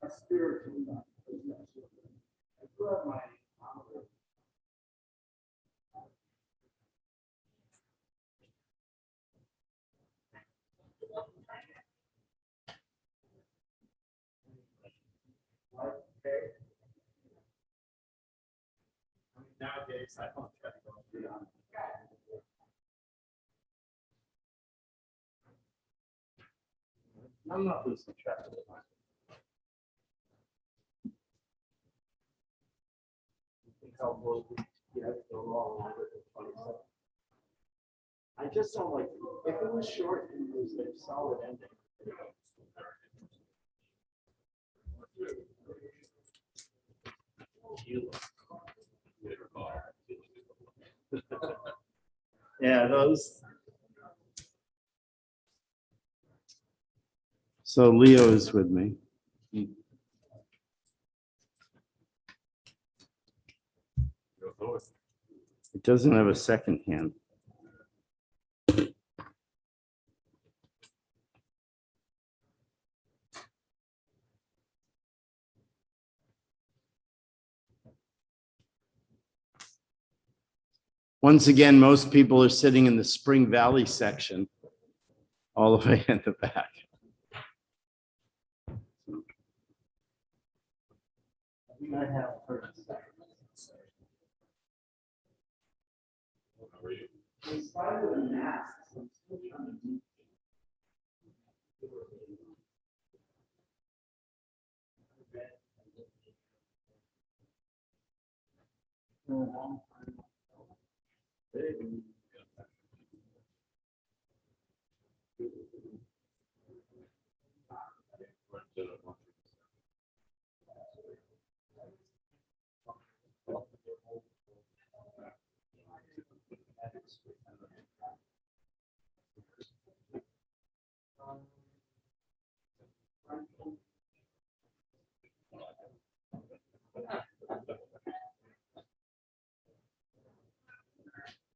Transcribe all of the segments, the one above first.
A spiritual God. I grew up my okay. Nowadays, I don't try to go beyond. I'm not losing track of it. How close we have to go wrong longer than 27. I just don't like if it was short and it was a solid ending. Yeah, those. So Leo is with me. It doesn't have a second hand. Once again, most people are sitting in the Spring Valley section. all the way in the back. We might have 30 seconds. In spite of the masks, I'm still trying to do.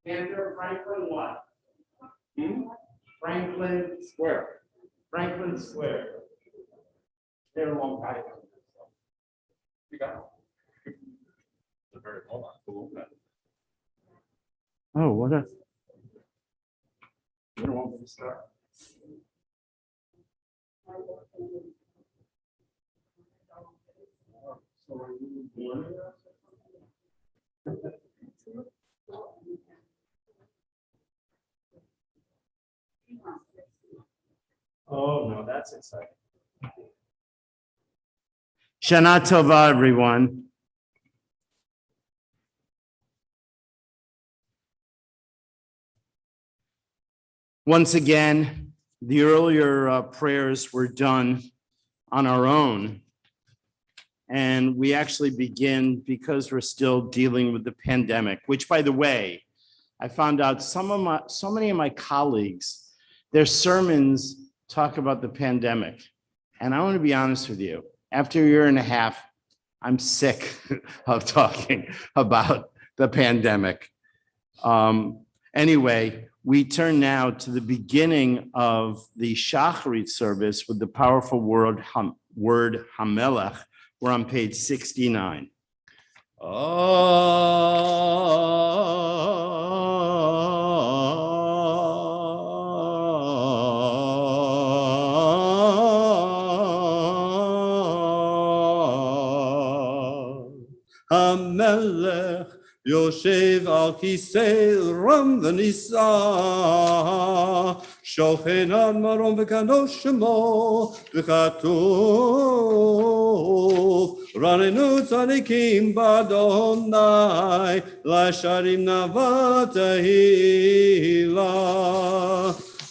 Enter Franklin what? Franklin Square. Franklin Square. They're a long time. You got it. Very long. Oh, what a, You don't want me to start? So are you doing it? Oh, no, that's exciting. Shana Tova, everyone. Once again, the earlier prayers were done on our own. And we actually begin because we're still dealing with the pandemic, which, by the way, I found out so many of my colleagues, their sermons talk about the pandemic. And I want to be honest with you, after a year and a half, I'm sick of talking about the pandemic. Anyway, we turn now to the beginning of the Shacharit service with the powerful word Hamelech. We're on page 69. Hamelech Yoshev al kisei ram v'nisa shochen ad marom v'kadosh shemo v'chatuv ranenu tzadikim b'Adonai l'sharim navatahila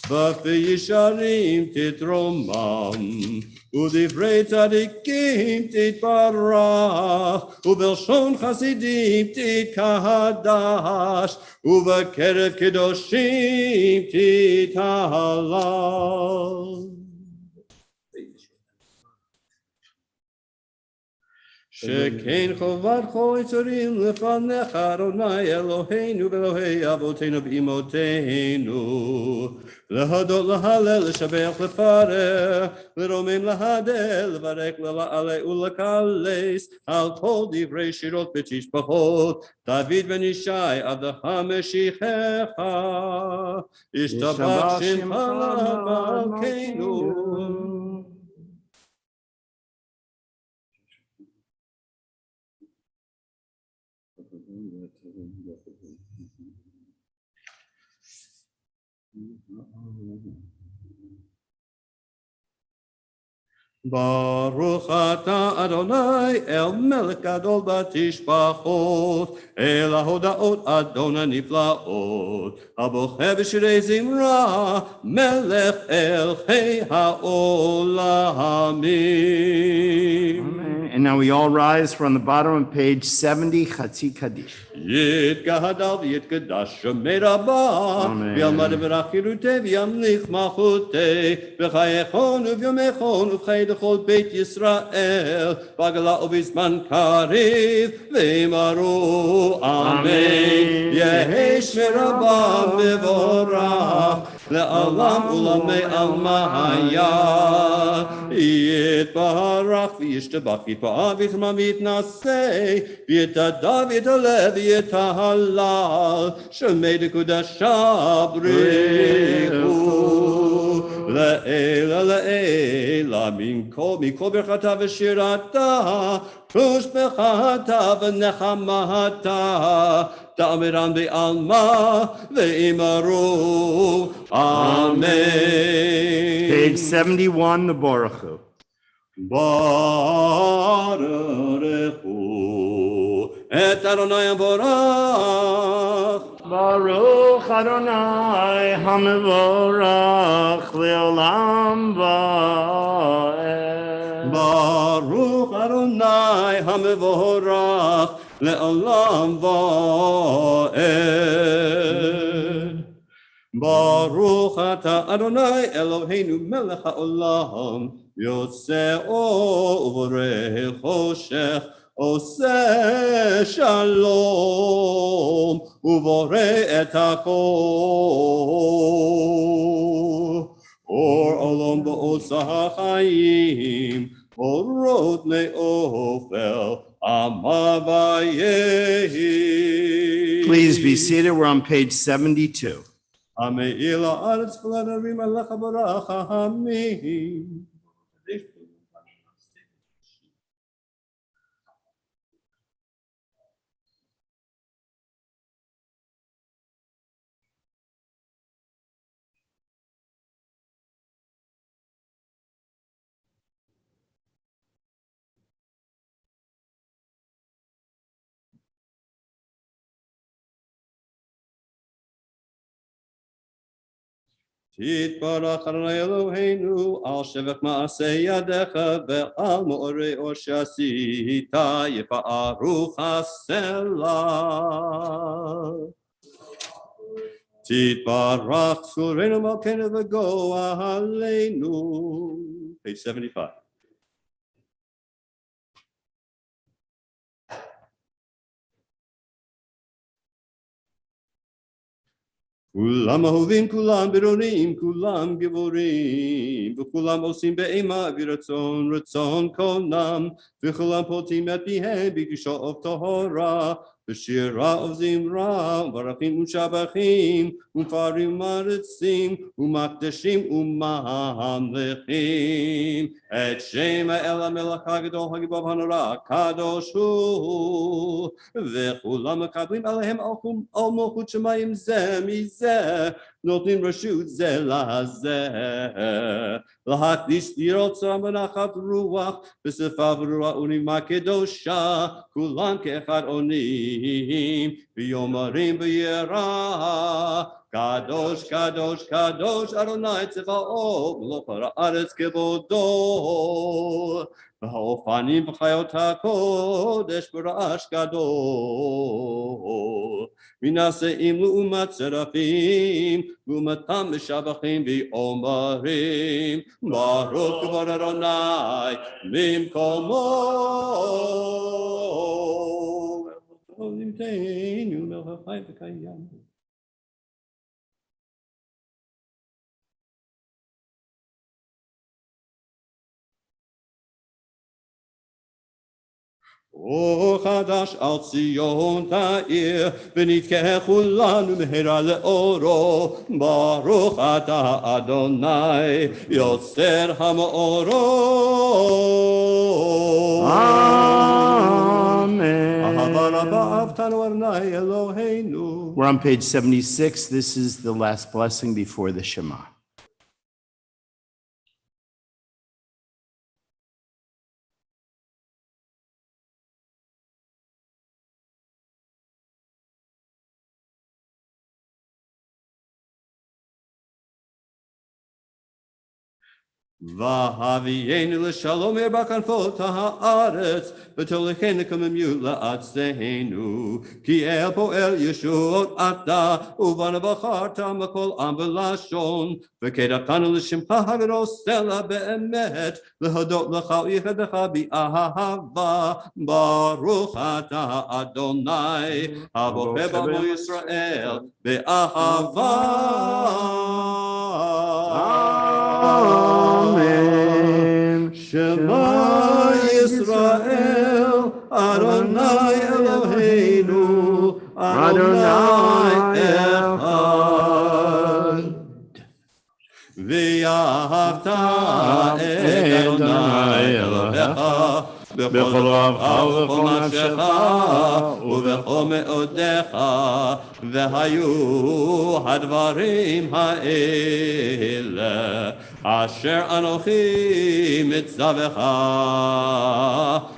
v'yisharim titromam Udivrei tzadikim titbarach, ubelshon chasidim titkahadash, uvakerev kedoshim tithalal. Shekein chovat choitzorim lefanecha Adonai Eloheinu v'Elohei avoteinu v'imoteinu. Lehadot lehalel leshabeach lefareh leromim lahadel levarek lela'ale ulekales al kol divrei shirot betishbachot David ben Yishai avdecha meshichecha ishtabach shemcha malkeinu. Baruch ata Adonai el melech gadol batishbachot el hahodaot Adonai niflaot abocheh b'shirei zimra melech el chei ha'olamim. Amen. And now we all rise. We're on the bottom of page 70, Chatzi Kaddish. Yit gahadal v'yit kadash shemei rabah v'yalmad v'rachirutei v'yamlich malchutei v'chayechon v'yomechon v'chayed Chol Beit Yisrael, Bagala Obizman Kariv, Veimaru, Amen. Yehesh Merabam Bevorach, Le'alam Ulamei Almahaya, Yitbarach V'yishtabach Yitba'av Yitma Vitnasei, V'yitadav Yitalev Yitahalal, Shemei Dekudasha Brichu, לעילה מכל ברכתה ושירתה, ושמחתה ונחמתה, תאמרן בעלמא ואמרו אמן. Page 71, the Baruch Hu. ברכו את אדוני המבורך. Baruch Adonai HaMevorach Leolam Va'ed. Baruch Adonai HaMevorach Le'olam Va'ed. Baruch Ata Adonai Eloheinu Melech HaOlam Yotzeh Uvorei Choshech Oseh Shalom Uvorei Et HaKol Or Olam Ba'otzah HaChaim Orot Ne'ofel Amavayehi. Please be seated. We're on page 72. Ameila Aretz Kolarim Alecha Baracha Amin. Titbarach Adonai Eloheinu al shevach ma'aseh yadecha ve'al mo'orei or she'asita yifa'aru chasela. Titbarach Tzurenu Malkeinu v'goa aleinu. Page 75. Kulam ahovim, kulam bironim, kulam givorim, v'kulam osim be'ema v'ratzon, ratzon konam, v'kulam potim et bihem b'kisha of tahora, v'shira of zimra, v'arachim u'shabachim, u'farim maritzim, u'makdashim u'mamlechim, et shema el ha'melech ha'gadol ha'gibav ha'nora, kadosh hu, v'kulam makablim alehem al malchut shemayim zeh נותנים רשות זה לזה, להקדיש לרצון בנחת רוח, בשפה ברורה ונימה קדושה, כולם כאחד עונים, ויאמרים ביראה, קדוש קדוש קדוש אדוני צבאות, ולא כל הארץ כבודו, והאופנים וחיות הקודש ברעש גדול. מנשאים לעומת שרפים, לעומתם משבחים ואומרים, ברוך כבוד אדוני ממקומו. נמתנו מלך חי וקיים. אור חדש על ציון תאיר, ונתקה כולנו מהרה לאורו, ברוך אתה אדוני, יוצר המאורות. Amen. אהבה רבה אהבתנו אדוני אלוהינו. We're on page 76. This is the last blessing before the Shema. והביאנו לשלום בכנפות הארץ, ותוליכנו כממיות לארצנו, כי אל פועל ישועות אתה, ובנו בחרת מכל עם ולשון, וקדשתנו לשמך הגדול סלע באמת, להודות לך ולייחדך באהבה, ברוך אתה אדוני, הבוחר בעמו ישראל, באהבה. Amen. Shema Yisrael, Adonai Eloheinu, Adonai Echad. V'yah ואהבת את אדוני אלוהיך בכל לבך ובכל נפשך ובכל מאודיך, והיו הדברים האלה אשר אנוכי מצווך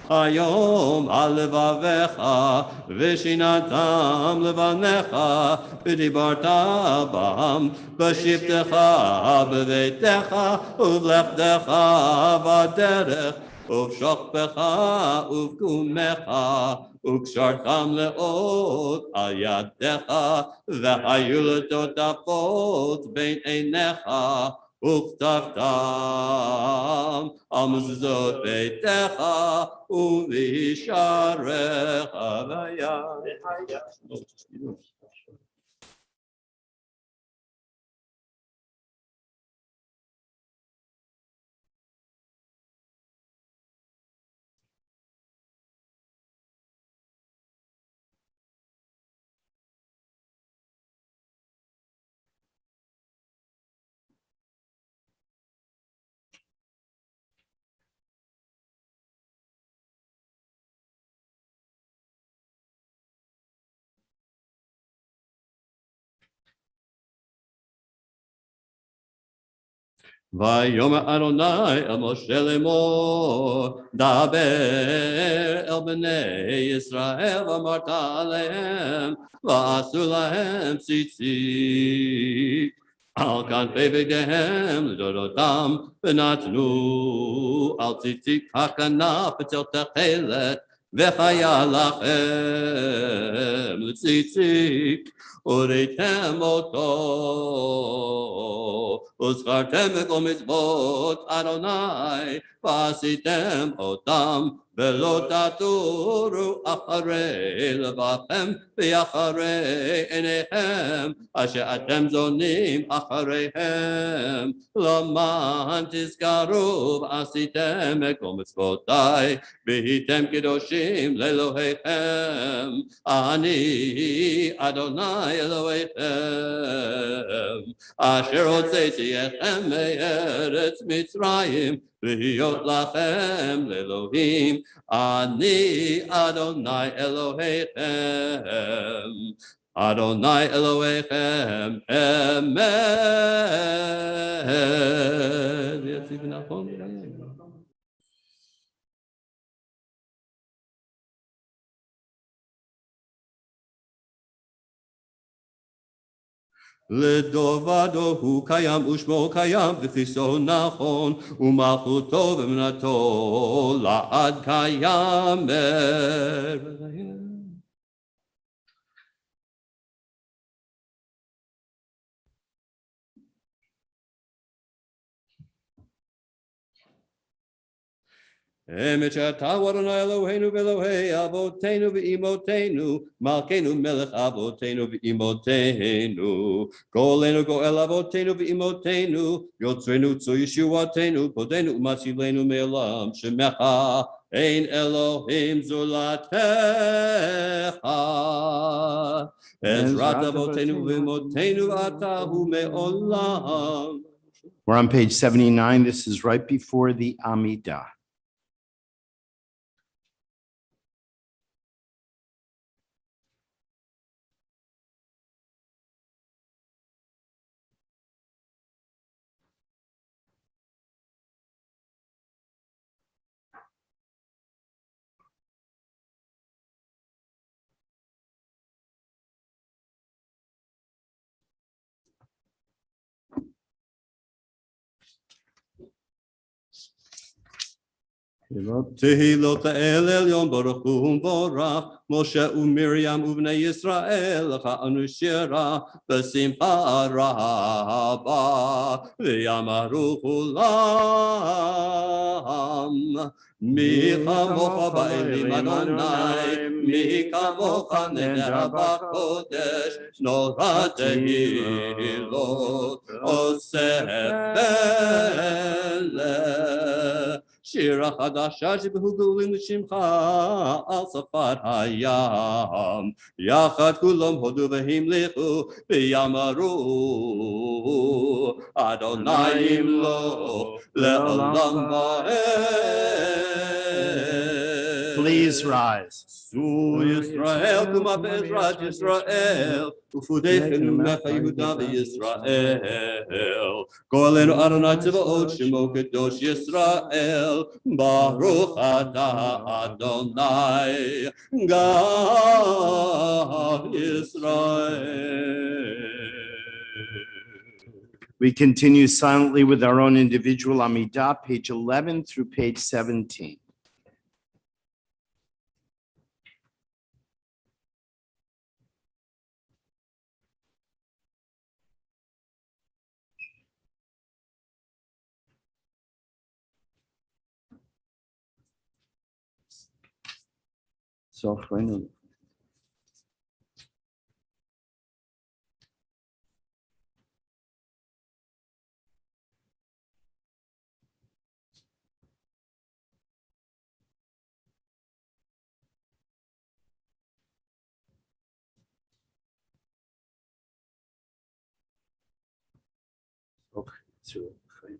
היום על לבביך, ושינתם לבניך, ודיברת בם בשבתך בביתך ובלכתך בדרך ובשוכבך ובקומך, וקשרתם לאות על ידיך, והיו לטוטפות בין עיניך, וכתבתם על מזוזות ביתך ובשעריך ביד. ויאמר אדוני אל משה לאמור, דבר אל בני ישראל ואמרת עליהם, ועשו להם ציצית על כנפי בגדיהם לדורותם, ונתנו על ציצית הכנף אצל תכלת, וחיה לכם לציצית, וראיתם אותו, וזכרתם בכל מצוות אדוני, ועשיתם אותם, ולא תטורו אחרי לבבכם, ואחרי עיניהם, אשר אתם זונים אחריהם, למען תזכרו ועשיתם בכל מצוותי, והייתם קדושים לאלוהיכם, אני אדוני אלוהיכם, אשר הוצאתי אתכם מארץ מצרים, להיות לכם לאלוהים, אני אדוני אלוהיכם, אדוני אלוהיכם אמת. יציב נכון. לדובדו הוא קיים ושמו קיים וכיסו נכון ומלכותו ומנתו לעד קיימת. אמת שאתה הוא אדוני אלוהינו ואלוהי אבותינו ואימותינו, מלכנו מלך אבותינו ואימותינו, גואלנו גואל אבותינו ואימותינו, יוצרנו צור ישועתנו, פודנו ומצילנו מעולם שמך, אין אלוהים זולתך. עזרת אבותינו ואימותינו אתה הוא מעולם. We're on page 79. This is right before the Amidah. תהילות לאל עליון ברוך הוא ומבורך, משה ומרים ובני ישראל לך אנו שירה בשמחה רבה, ויאמרו כולם מי כמוך באלים אדוני, מי כמוך נדר בקודש, נורא תהילות עושה פלא. שירה חדשה שבהוגלים לשמך על שפת הים. יחד כולם הודו והמליכו ויאמרו אדוני ימלוך לעולם ועד. Please rise. Su Israel, kuma Bezrat Israel, ufudechem mecha Yehuda v'Yisrael. Golenu Adonai Tzvaot, Shemo Kadosh Yisrael, Baruch Atah Adonai, Gad Yisrael. We continue silently with our own individual Amidah, page 11 through page 17. So finally. Okay, so fine.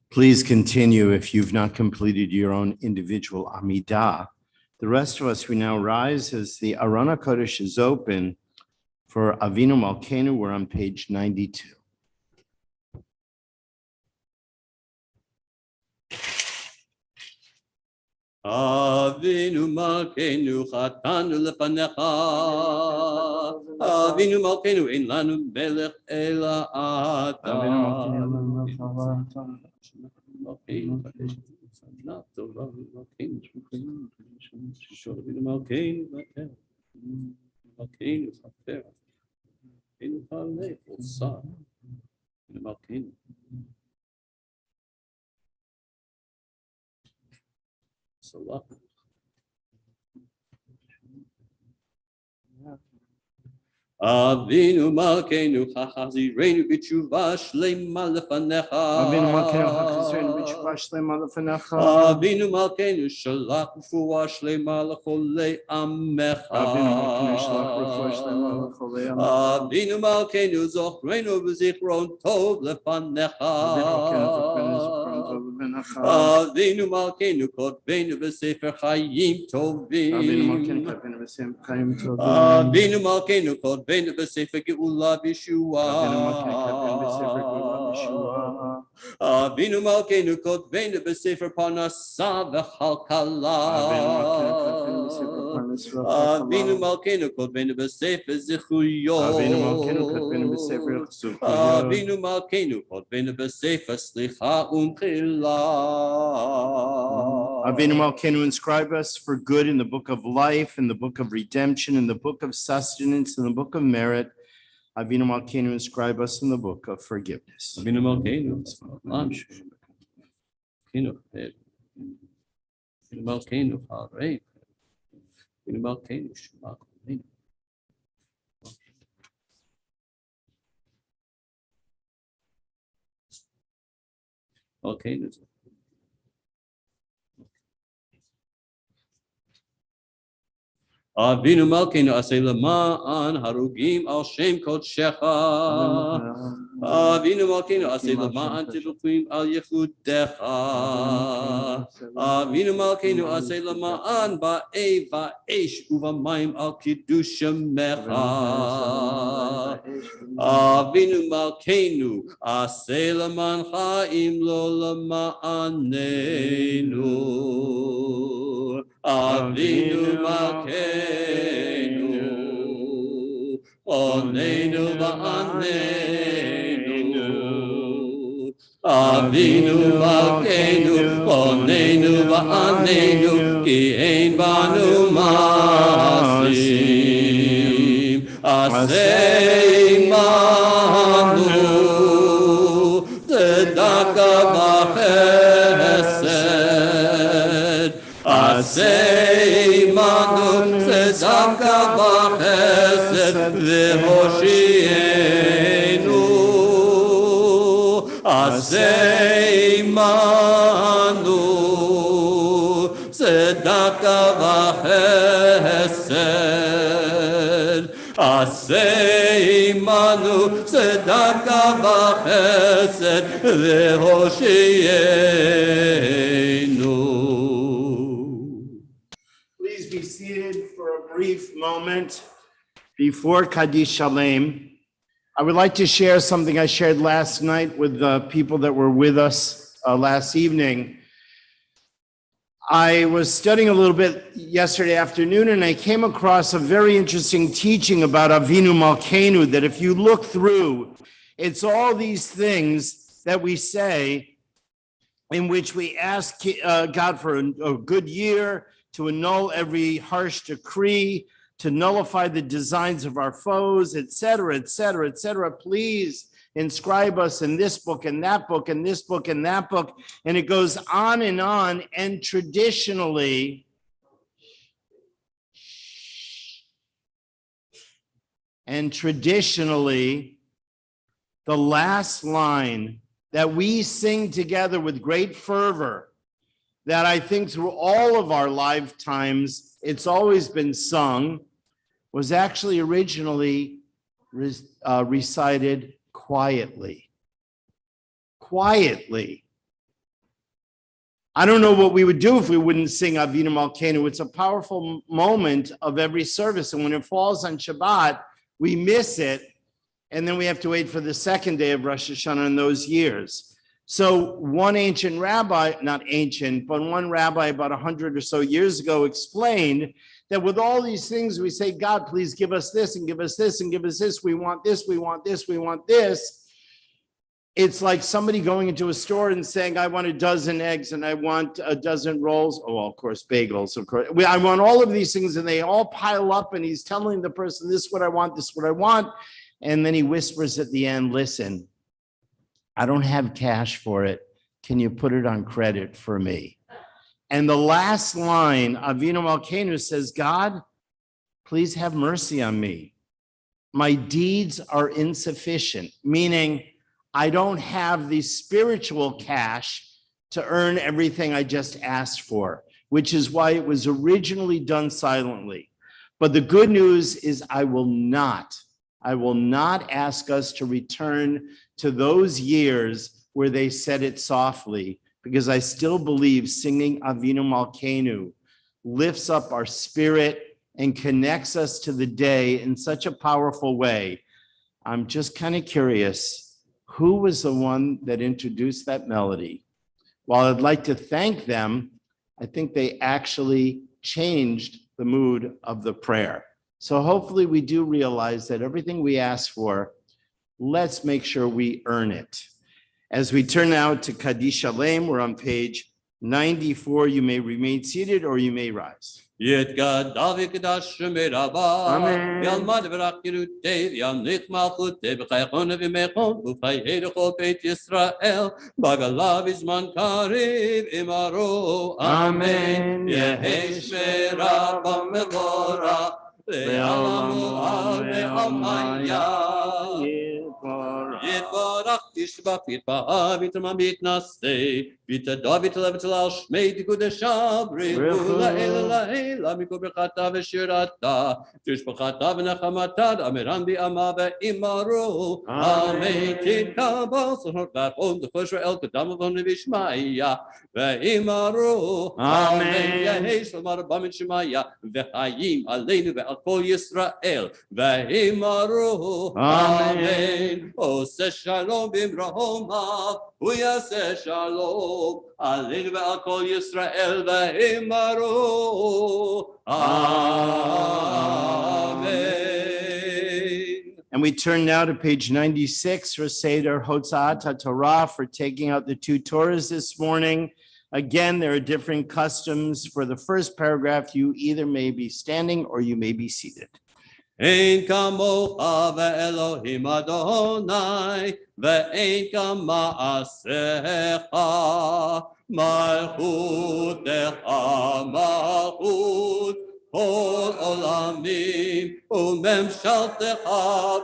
Please continue if you've not completed your own individual Amidah. The rest of us, we now rise as the Aron HaKodesh is open for Avinu Malkeinu. We're on page 92. Avinu Malkeinu Chatanu Lefanecha Avinu Malkeinu Ein Lanu Melech Ela Ata Avinu Malkeinu Salah. Avinu Malkeinu Chachazirenu B'tshuva Shlema Lefanecha Avinu Malkeinu Chachazirenu B'tshuva Shlema Lefanecha Avinu Malkeinu Shalach Refuah Shlema L'cholei Amecha Avinu Malkeinu Shalach Refuah Shlema L'cholei Amecha Avinu Malkeinu Zochreinu V'zichron Tov Lefanecha Avinu Malkeinu Kotbeinu V'sefer Chayim Tovim Avinu Malkeinu Kotbeinu V'sefer Geula V'Yeshua Avinu Malkeinu Kotbeinu V'sefer Parnasa V'Chalkala Avinu Malkeinu Kotbeinu V'sefer Zichuyot Avinu Malkeinu Kotbeinu V'sefer Slicha Umchila Avinu Malkeinu, inscribe us for good in the book of life, in the book of redemption, in the book of sustenance, in the book of merit. Avinu Malkeinu, inscribe us in the book of forgiveness. Avinu Malkeinu Avinu Malkeinu Harei Avinu Malkeinu Shema Koleinu Malkeinu Avinu Malkeinu Aseh Lema'an Harugim Al Shem Kodshecha Avinu Malkeinu Aseh Lema'an Tiluchim Al Yehudecha Avinu Malkeinu Aseh Lema'an Ba'e Va'esh Uvamayim Al Kiddush Shemecha Avinu Malkeinu Aseh Leman Chaim Lo Lema'anenu Avinu Malkeinu Onenu Va'anenu Avinu Malkeinu Onenu Va'anenu Ki Ein Banu Masim Aseh Imanu Tzedaka V'Chesed Aseh Imanu Tzedaka V'Chesed V'Hoshienu Aseh Imanu Tzedaka V'Chesed Aseh Imanu Tzedaka V'Chesed V'Hoshienu. Please be seated for a brief moment before Kaddish Shalem. I would like to share something I shared last night with the people that were with us last evening. I was studying a little bit yesterday afternoon, and I came across a very interesting teaching about Avinu Malkeinu, that if you look through, it's all these things that we say in which we ask God for a good year, to annul every harsh decree, to nullify the designs of our foes, etc., etc., etc. Please inscribe us in this book and that book and this book and that book. And it goes on. And traditionally, the last line that we sing together with great fervor, that I think through all of our lifetimes, it's always been sung, was actually originally recited quietly. Quietly. I don't know what we would do if we wouldn't sing Avinu Malkeinu. It's a powerful moment of every service. And when it falls on Shabbat, we miss it. And then we have to wait for the second day of Rosh Hashanah in those years. So one ancient rabbi, not ancient, but one rabbi about 100 or so years ago explained that with all these things, we say, God, please give us this and give us this and give us this. We want this, we want this, we want this. It's like somebody going into a store and saying, I want a dozen eggs and I want a dozen rolls. Oh, well, of course, bagels, of course. I want all of these things and they all pile up and he's telling the person, this is what I want, this is what I want. And then he whispers at the end, listen, I don't have cash for it. Can you put it on credit for me? And the last line, Avinu Malkeinu says, God, please have mercy on me. My deeds are insufficient, meaning I don't have the spiritual cash to earn everything I just asked for, which is why it was originally done silently. But the good news is I will not ask us to return to those years where they said it softly, because I still believe singing Avinu Malkeinu lifts up our spirit and connects us to the day in such a powerful way. I'm just kind of curious, who was the one that introduced that melody? While I'd like to thank them, I think they actually changed the mood of the prayer. So hopefully we do realize that everything we ask for, let's make sure we earn it. As we turn now to Kaddish Shalem, we're on page 94. You may remain seated or you may rise. יתגדל וקדש שמי רבה, אמן. ילמד ורחילותי, וימליך מלכותי, בחייכון ובימיכון, וחיי לכל בית ישראל, בגלה בזמן קריב אמרו, אמן. יהי שמירה במבורך, לעולם ולעולם יתברך תשבח ויתפאר ויתרומם ויתנשא ויתדע ויתעלה ותהלל שמי תקודשה בריחו לעילא לעילא מכל ברכתה ושירתה תשבחתה ונחמתה דאמרן בימה ואמרו אמן תתקבל שנות ואחרון לכל ישראל קדם ובנו ושמיא ואמרו אמן יהי שלמה רבה מן שמיא וחיים עלינו ועל כל ישראל ואמרו אמן עושה שלום במרומיו הוא יעשה שלום עלינו ועל כל ישראל ואמרו אמן. And we turn now to page 96 for Seder Hotzat HaTorah, for taking out the two Torahs this morning. Again, there are different customs. For the first paragraph, you either may be standing or you may be seated. אין כמוך ואלוהים אדוני ואין כמעשיך מלכותך מלכות כל עולמים וממשלתך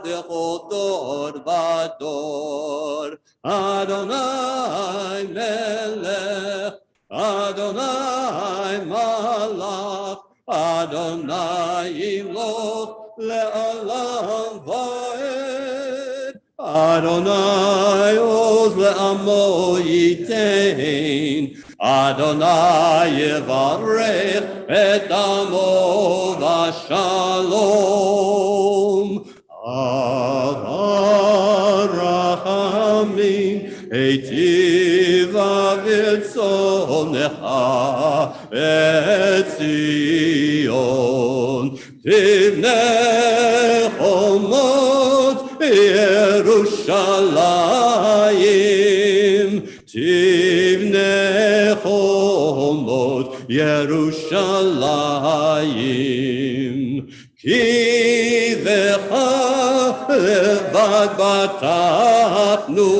בכל דור ודור אדוני מלך אדוני מלך אדוני ימלוך לעולם ועד אדוני עוז לעמו ייתן אדוני יברך את עמו בשלום אהבה רחמים היטיבה ברצונך את ציון תבנה חומות ירושלים תבנה חומות ירושלים כי בך לבד בטחנו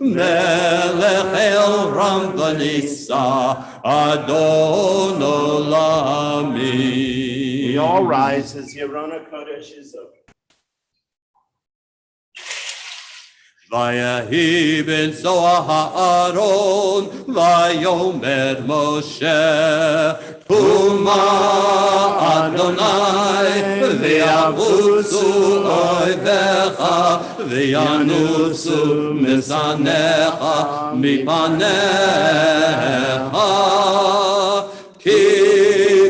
מלך אל רם ונישא אדון עולמי. We all rise as the Arona Kodesh is open. ויהי בנשוא הארון ויאמר משה Huma Adonai ve'avutzu oivecha ve'yanutzu misanecha mipanecha ki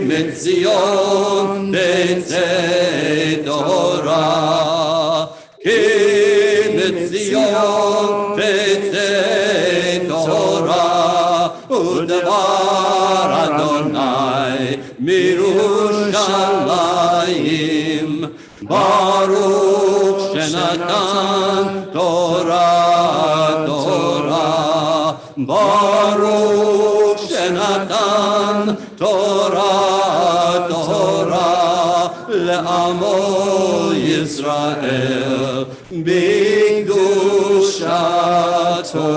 mitzion tetzei Torah ki mitzion tetzei Torah u'devar Adonai mirushalayim Baruch Shenatan Torah Torah Baruch Shenatan Torah Torah Le'amo Yisrael B'kedushato.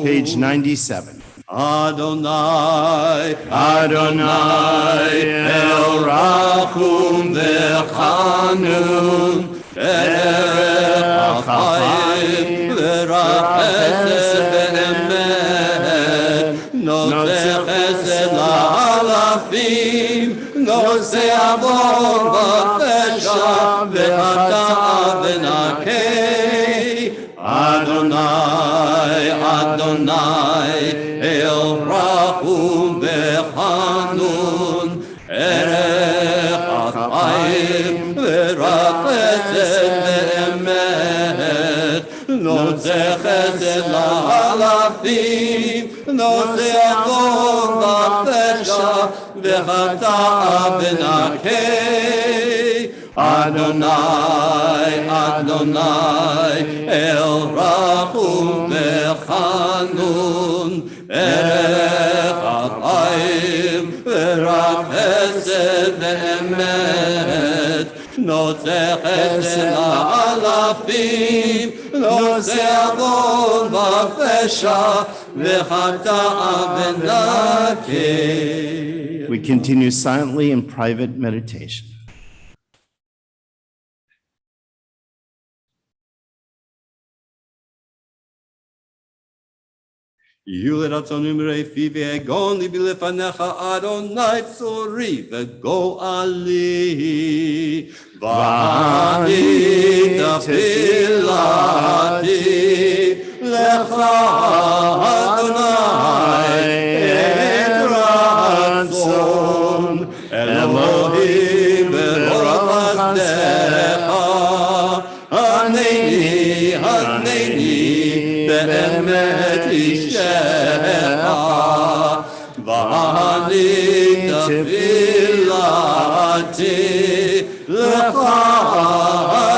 Page 97. Adonai, Adonai El Rachum V'Chanun, Erech HaChaim, V'Rach Chesed V'Emet, Notze Chesed La'alafim, Notze Avon V'Chesha, V'Chata'a V'Nakei, Adonai, Adonai, El Rachum V'Chanun, Erech HaChaim, V'Rach Chesed V'Emet, Notze Chesed La'alafim, Notze Avon V'Chesha, V'Chata'a V'Nakei, Adonai, Adonai, El Rachum V'Chanun, Erech HaChaim, V'Rach Chesed V'Emet, Notze Chesed La'alafim, Notze Avon V'Chesha, V'Chata'a V'Nakei. We continue silently in private meditation. Yulet Atzonim Reifi Ve'egon Libi Lefanecha Adonai Tzori Ve'go Ali V'ani Tefilati Lecha Adonai Et Ratzon Elohim Be'orach Chesdecha Haneni Haneni Be'emet Ishecha V'ani Tefilati Lecha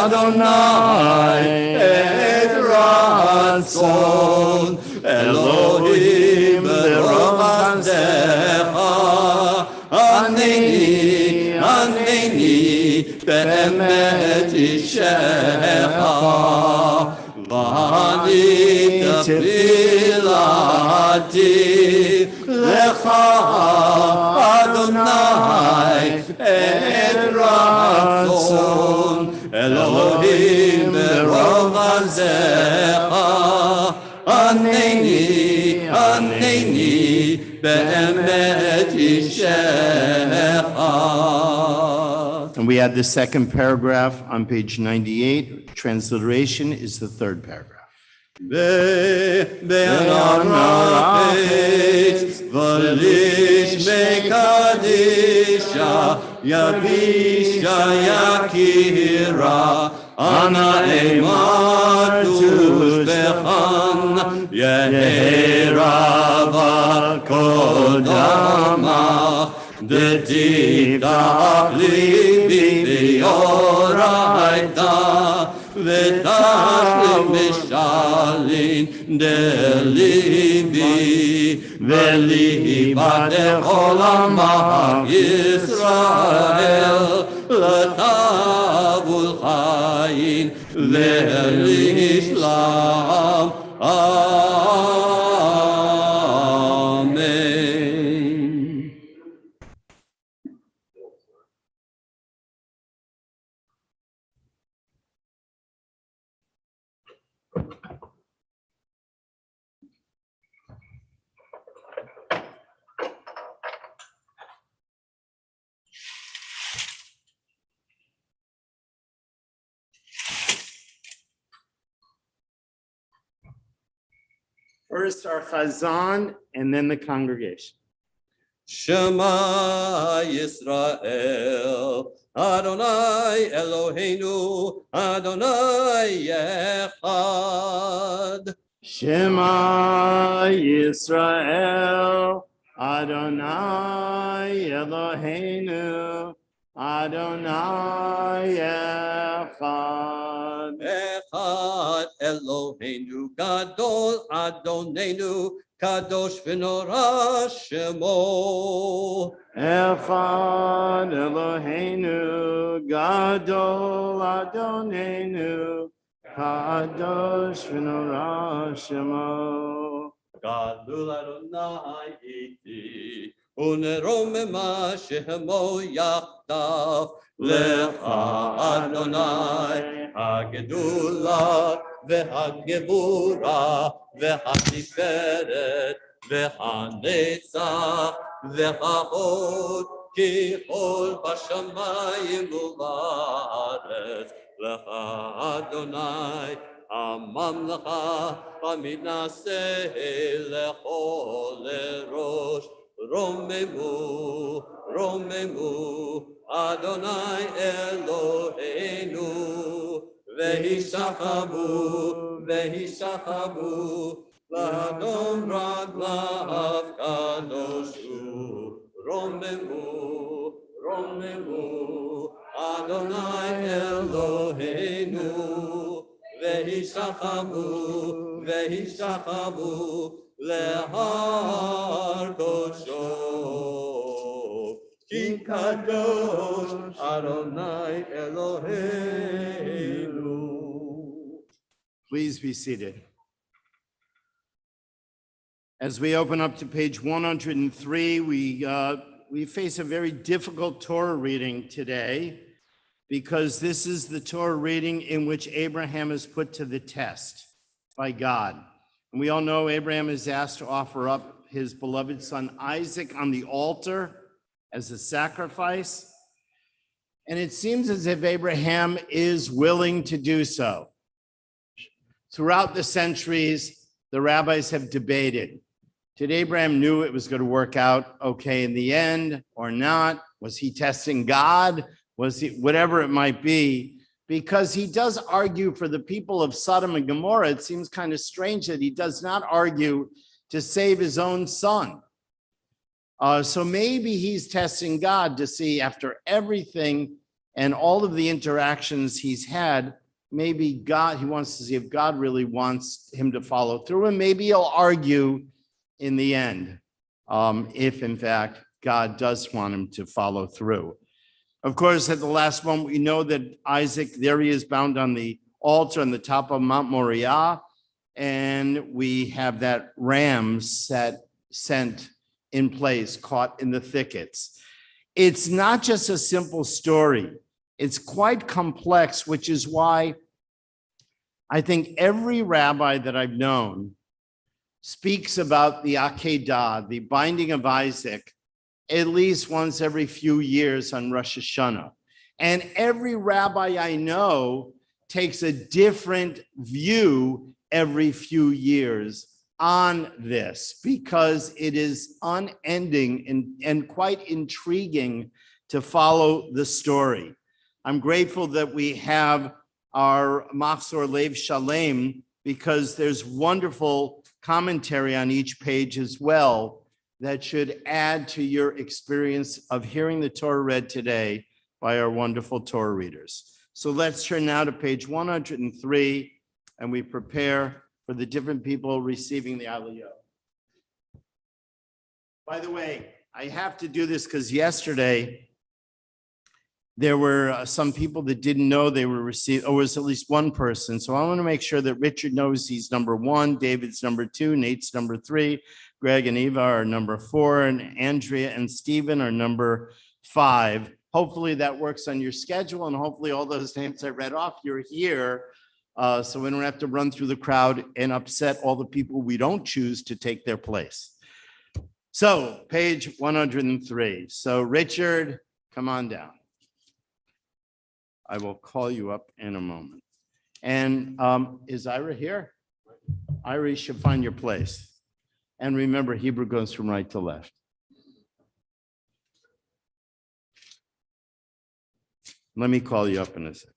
Adonai Et Ratzon Elohim Be'orach Chesdecha Haneni Haneni Be'emet Ishecha V'ani Tefilati Lecha Adonai Et Ratzon Elohim Berov Hazecha Haneni Haneni Be'emet Ishecha. And we add the second paragraph on page 98. Transliteration is the third paragraph. Be'anarachet v'lish mekadisha yavisha yakira ana ematus bechan yeherava kodamach deditach libi v'yoraita v'tach mishalin delibi v'liba dechol amach Yisrael l'tavul chayin v'l'ishlam. Amen. First our Chazan and then the congregation. Shema Yisrael, Adonai Eloheinu, Adonai Echad. Shema Yisrael, Adonai Eloheinu, Adonai Echad. Echad Eloheinu, Gadol Adonenu, Kadosh v'norah Shemo. Echad Eloheinu, Gadol Adonenu, Kadosh v'norah Shemo. Gadol Adonai iti, uneromema Shemo yachdav, Lecha Adonai, Hagedula, V'Hagevura, V'Hatiferet, V'Hanetzach, V'Hahod, Ki Chol Bashamayim U'Ba'aretz, Lecha Adonai, Hamamlecha, Haminaseh Lecho Lerosh, Romemu, Romemu, Adonai Eloheinu, Vehishachabu, Vehishachabu, L'Adon Raglav Kadoshu, Romemu, Romemu, Adonai Eloheinu, Vehishachabu, Vehishachabu, Lehar Kosho, Ki Kadosh Adonai Eloheinu. Please be seated. As we open up to page 103, we face a very difficult Torah reading today because this is the Torah reading in which Abraham is put to the test by God. And we all know Abraham is asked to offer up his beloved son Isaac on the altar as a sacrifice. And it seems as if Abraham is willing to do so. Throughout the centuries, the rabbis have debated. Did Abraham knew it was going to work out okay in the end or not? Was he testing God? Was he, whatever it might be? Because he does argue for the people of Sodom and Gomorrah. It seems kind of strange that he does not argue to save his own son. So maybe he's testing God to see, after everything and all of the interactions he's had, maybe God, he wants to see if God really wants him to follow through, and maybe he'll argue in the end, if in fact God does want him to follow through. Of course, at the last moment, we know that Isaac, there he is bound on the altar on the top of Mount Moriah, and we have that ram sent in place, caught in the thickets. It's not just a simple story. It's quite complex, which is why I think every rabbi that I've known speaks about the Akedah, the binding of Isaac, at least once every few years on Rosh Hashanah. And every rabbi I know takes a different view every few years on this, because it is unending and quite intriguing to follow the story. I'm grateful that we have our Machzor Lev Shalem, because there's wonderful commentary on each page as well that should add to your experience of hearing the Torah read today by our wonderful Torah readers. So let's turn now to page 103, and we prepare for the different people receiving the Aliyah. By the way, I have to do this because yesterday there were some people that didn't know they were received, or was at least one person. So I want to make sure that Richard knows he's number 1, David's number 2, Nate's number 3, Greg and Eva are number 4, and Andrea and Stephen are number 5. Hopefully that works on your schedule, and hopefully all those names I read off, you're here. So we don't have to run through the crowd and upset all the people we don't choose to take their place. So page 103. So Richard, come on down. I will call you up in a moment. And is Ira here? Ira, you should find your place. And remember, Hebrew goes from right to left. Let me call you up in a second.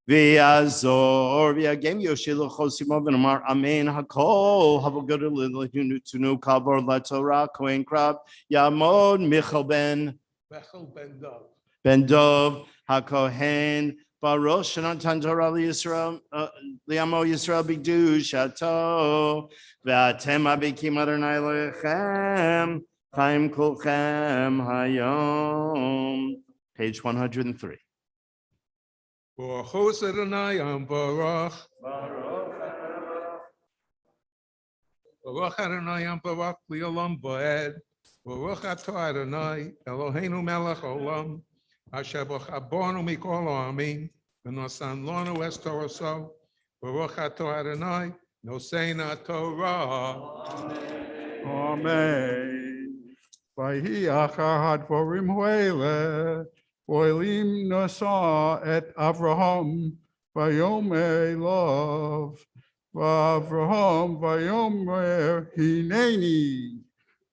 V'yazor v'yagem yoshilu chosimo v'nomar amen hakol havogadu l'lehunu tunu kavor laTorah kohen krab yamod Michal ben Dov hakohen barosh shenatan Torah liyisrael liyamo Yisrael b'kedushato v'atem abikim Adonai Elohechem chaim kulchem hayom. Page 103. Baruch Adonai Baruch. Baruch Adonai Baruch Li'olam Bo'ed. Baruch Atah Adonai Eloheinu Melech Olam. Asher b'chabonu mikol ha'amim v'nosan lanu es Toraso. Baruch Atah Adonai noseina Torah. Amen. Vayhi achar hadvorim ho'ele. Oilim nasa et Avraham vayomer love Avraham vayomer hineni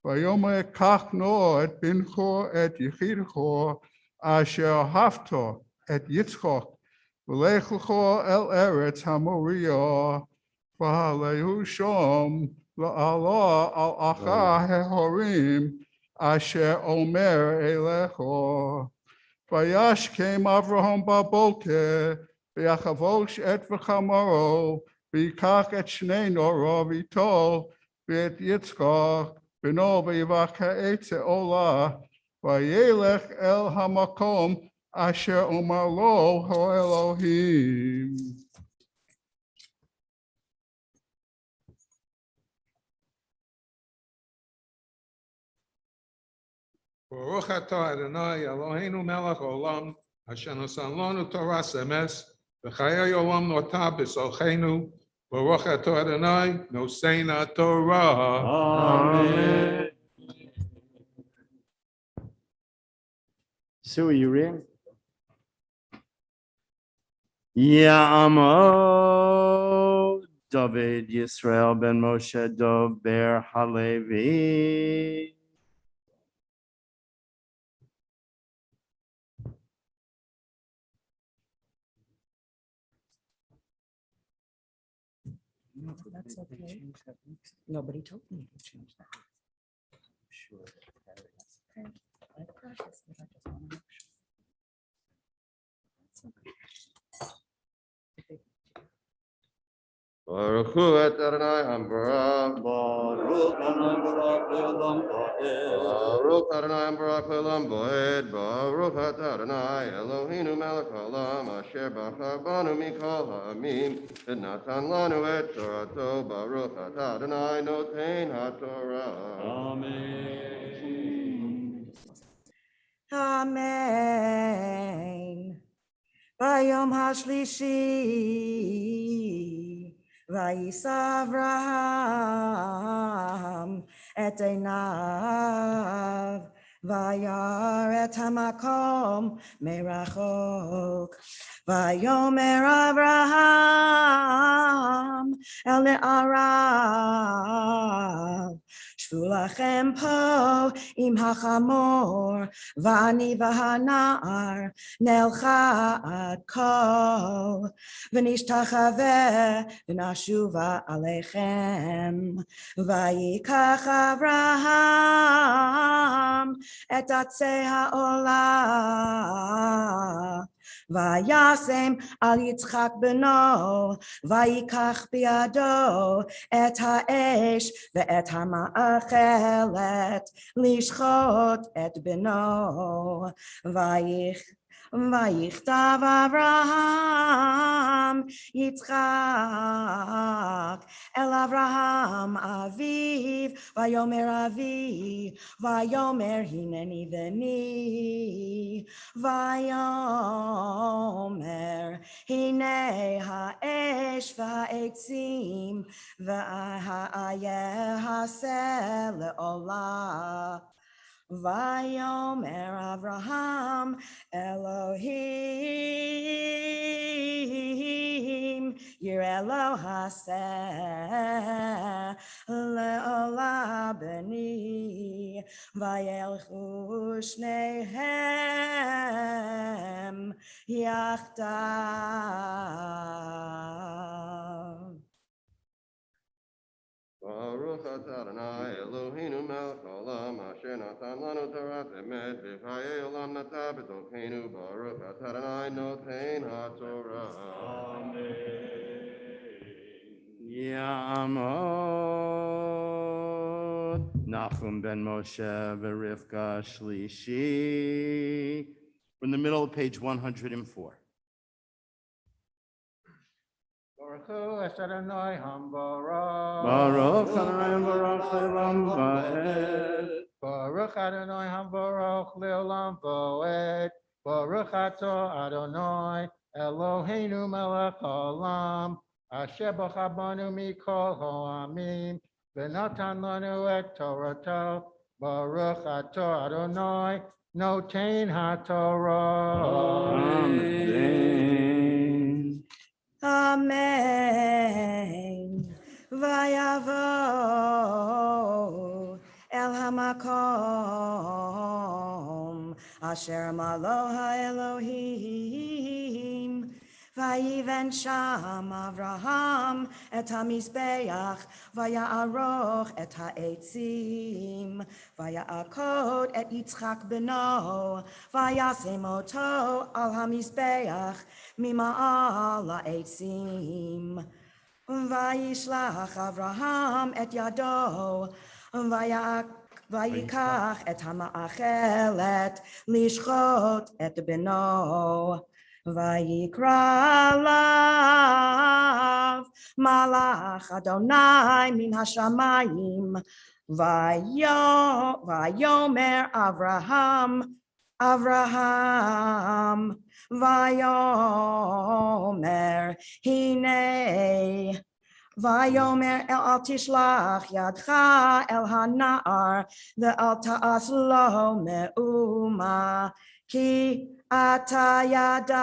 vayomer kach no et bincho et yichidcho asher hafto et Yitzchok v'lechlecho el eretz hamoria v'halehu shom la'ala al acha hehorim asher omer elecho. Vayash came Avraham baboker, v'yachavosh et v'chamaro, v'yikach et shnei noro, v'yitol, v'et Yitzchak, b'no v'yivach ha'etz ola, v'yelech el hamakom, asher omar lo ha'elohim. Baruch Atah Adonai Eloheinu Melech Olam. Asher nosan lanu Torah emes. V'chayei olam notah b'solchenu. Baruch Atah Adonai noseina Torah. Amen. Sue, are you reading? Ya'amod David Yisrael ben Moshe Dov ber Halevi. That's okay. Nobody told me to change that. Sure. Okay. I practice, but I just want to make sure. That's okay. Baruch hu et Adonai Baruch. Baruch Adonai Baruch Le'olam Bo'ed. Baruch Adonai Baruch Le'olam Bo'ed. Baruch atah Adonai Eloheinu Melech Haolam Asher b'chabanu mikol ha'amim v'natan lanu et Torato. Baruch atah Adonai notein ha'Torah. Amen. Amen. Vayom hashlishi, vayisa Avraham et einav, vayar et hamakom merachok. Vayomer Avraham el ne'arav, shvu lachem po im hachamor, v'ani v'hana'ar nelcha ad kol, v'nishtachaveh v'nashuva alechem, vayikach Avraham et atzei ha'olah, Vayasem al Yitzchak beno, vayikach biado et ha'esh ve'et ha'ma'achelet lishchot et beno, Vayichtav Avraham Yitzchak el Avraham aviv, vayomer avi, vayomer hineni veni, vayomer hine ha'esh va'etzim va'ayeh haseh le'olah. Vayomer Avraham Elohim יראה לו הסר לעולה בני, וילכו שניהם יחדיו. Baruch atah Adonai Eloheinu melech haolam asher natan lanu torat emet v'chayei olam nata b'tocheinu Baruch atah Adonai noten haTorah. Yamod Nachum ben Moshe v'Rivka Shlishi. We're in the middle of page 104. Baruch Hu es Adonai Hambarach. Baruch Adonai Baruch Le'olam Va'ed. Baruch Adonai Hambarach Le'olam Va'ed. Baruch Atah Adonai Eloheinu melech haolam asher bacha banu mikol ha'amim v'natan lanu et Torato. Baruch Atah Adonai noten haTorah. Amen. Amen. Vayavo el hamakom asher malo Elohim. Vayiven sham Avraham et hamizbeach vaya'aroch et ha'etzim vaya'akod et Yitzchak beno vayasem oto al hamizbeach mima'al ha'etzim. Vayishlach Avraham et yado vayikach et hama'achelet lishchot et beno. Vayikra lav malach Adonai min hashamayim vayomer Avraham vayomer hine Vayomer el tishlach yadcha el hanar ve'al ta'as lo me'uma ki ata yadati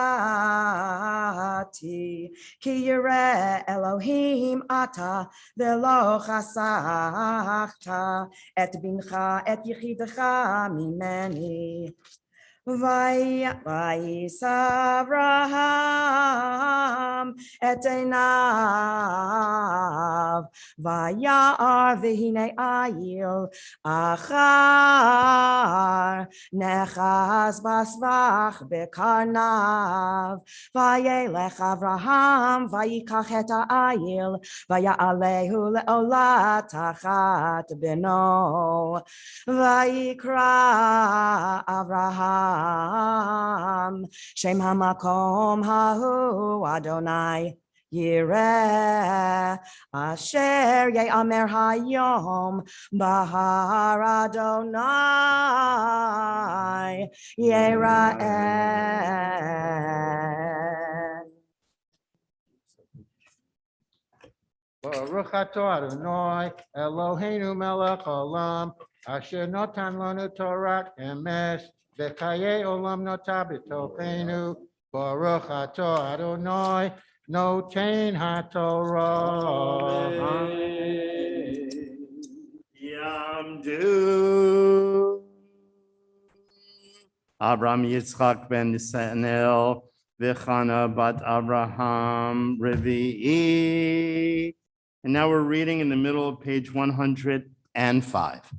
ki yireh Elohim ata ve'lo chasachta et bincha et yichidecha mimeni. Vayis Avraham et einav vayar v'hinei ayil achar nechas basvach bekarnav vayelech Avraham vayikach et ha'ayil vayalehu le'ola tachat beno vayikra Avraham Shem hamakom hahu Adonai Yireh Asher Ye'amer Hayom Bahar Adonai Yireh. Baruch atah Adonai Eloheinu melech haolam asher natan lanu Torah emes v'chayei olam nota b'tocheinu. Baruch atah Adonai noten haTorah. Yamdu Abraham Yitzchak ben Nesanel v'Chana bat Abraham Revi'i. And now we're reading in the middle of page 105.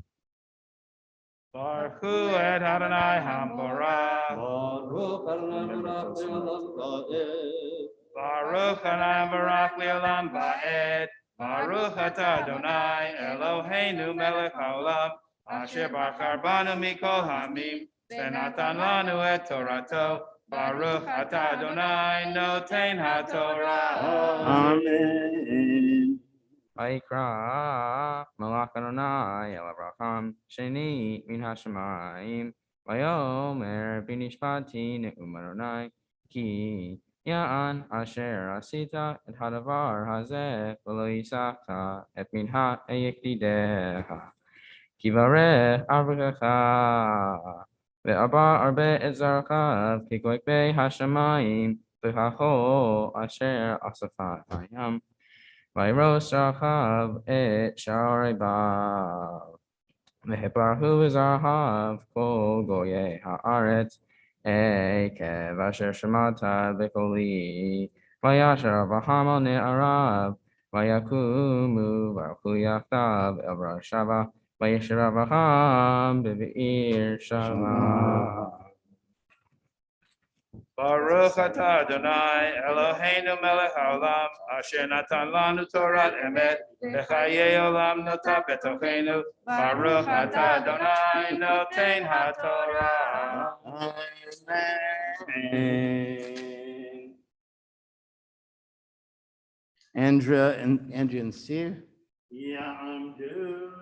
Baruch Hu et Adonai Hambarach. Baruch Adonai Baruch Le'olam Va'ed. Baruch Adonai Baruch Le'olam Va'ed. Baruch atah Adonai Eloheinu melech haolam asher bachar banu mikol hamim v'natan lanu et Torato. Baruch atah Adonai noten haTorah. Amen. ויקרא מלאך אדוני אל אברהם שני מן השמיים ויאמר בנשבעתי נאום אדוני כי יען אשר עשית את הדבר הזה ולא הספת את מנהג ידידיך כי ברך אברכך וארבע הרבה את זרעיו ככוכבי השמיים v'chachol asher asafat hayam. Vayros Rachav et Sharei Bav. Ve'parhu Zahav kol goyei haaretz. Ekev asher shemata b'koli. Vayasher Avraham al ne'arav. Vayakumu v'alchu yachdav el Beersheva. Vayeshev Avraham b'Be'er Sheva. Baruch atah Adonai Eloheinu melech haolam asher natan lanu Torat emet v'chayei olam nota betocheinu. Baruch atah Adonai noten haTorah. Amen. Andrea and Steve. Ya'amdu.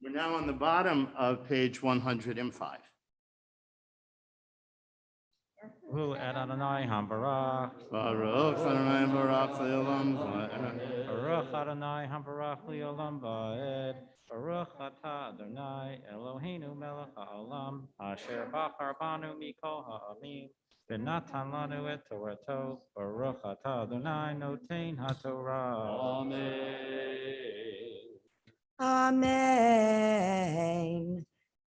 We're now on the bottom of page 105. Hu et Adonai Hambarach. Baruch Adonai Baruch Le'olam Baruch Adonai Hambarach Le'olam Va'ed. Baruch Atah Adonai Eloheinu Melech Haolam Asher Bachar Banu Mikol Ha'amim V'natan Lanu et Torato. Baruch Atah Adonai Noten HaTorah. Amen.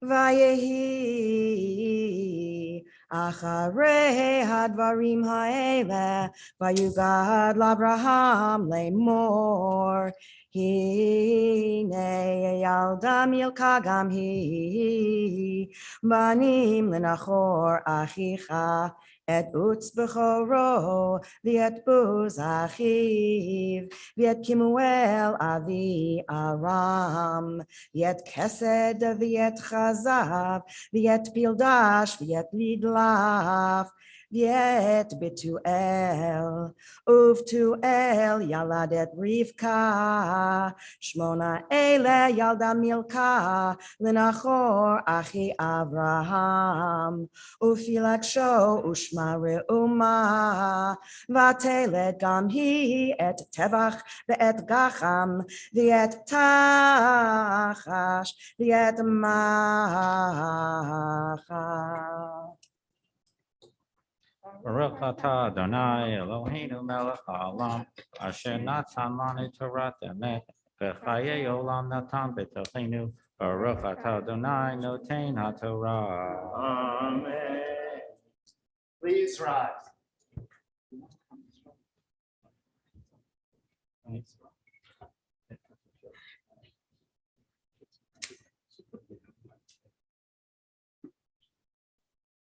Vayehi acharei hadvarim ha'ele vayugad l'Avraham lemor hine yalda milka gam hi banim lenachor achicha et utz bechoro v'et buz achiv v'et kimuel avi aram v'et kesed v'et chazav v'et pildash v'et lidlaf v'et betuel uvtuel yaladet Rivka shmona ele yalda milka lenachor achi Avraham ufilaksho ushma reuma vatelet gam hi et tevach ve'et gacham v'et tachash v'et macha. Baruch Atah Adonai Eloheinu Melech Haolam Asher natan lanu Torat emet v'chayei olam natan b'tocheinu. Baruch Atah Adonai Noten HaTorah. Amen. Please rise.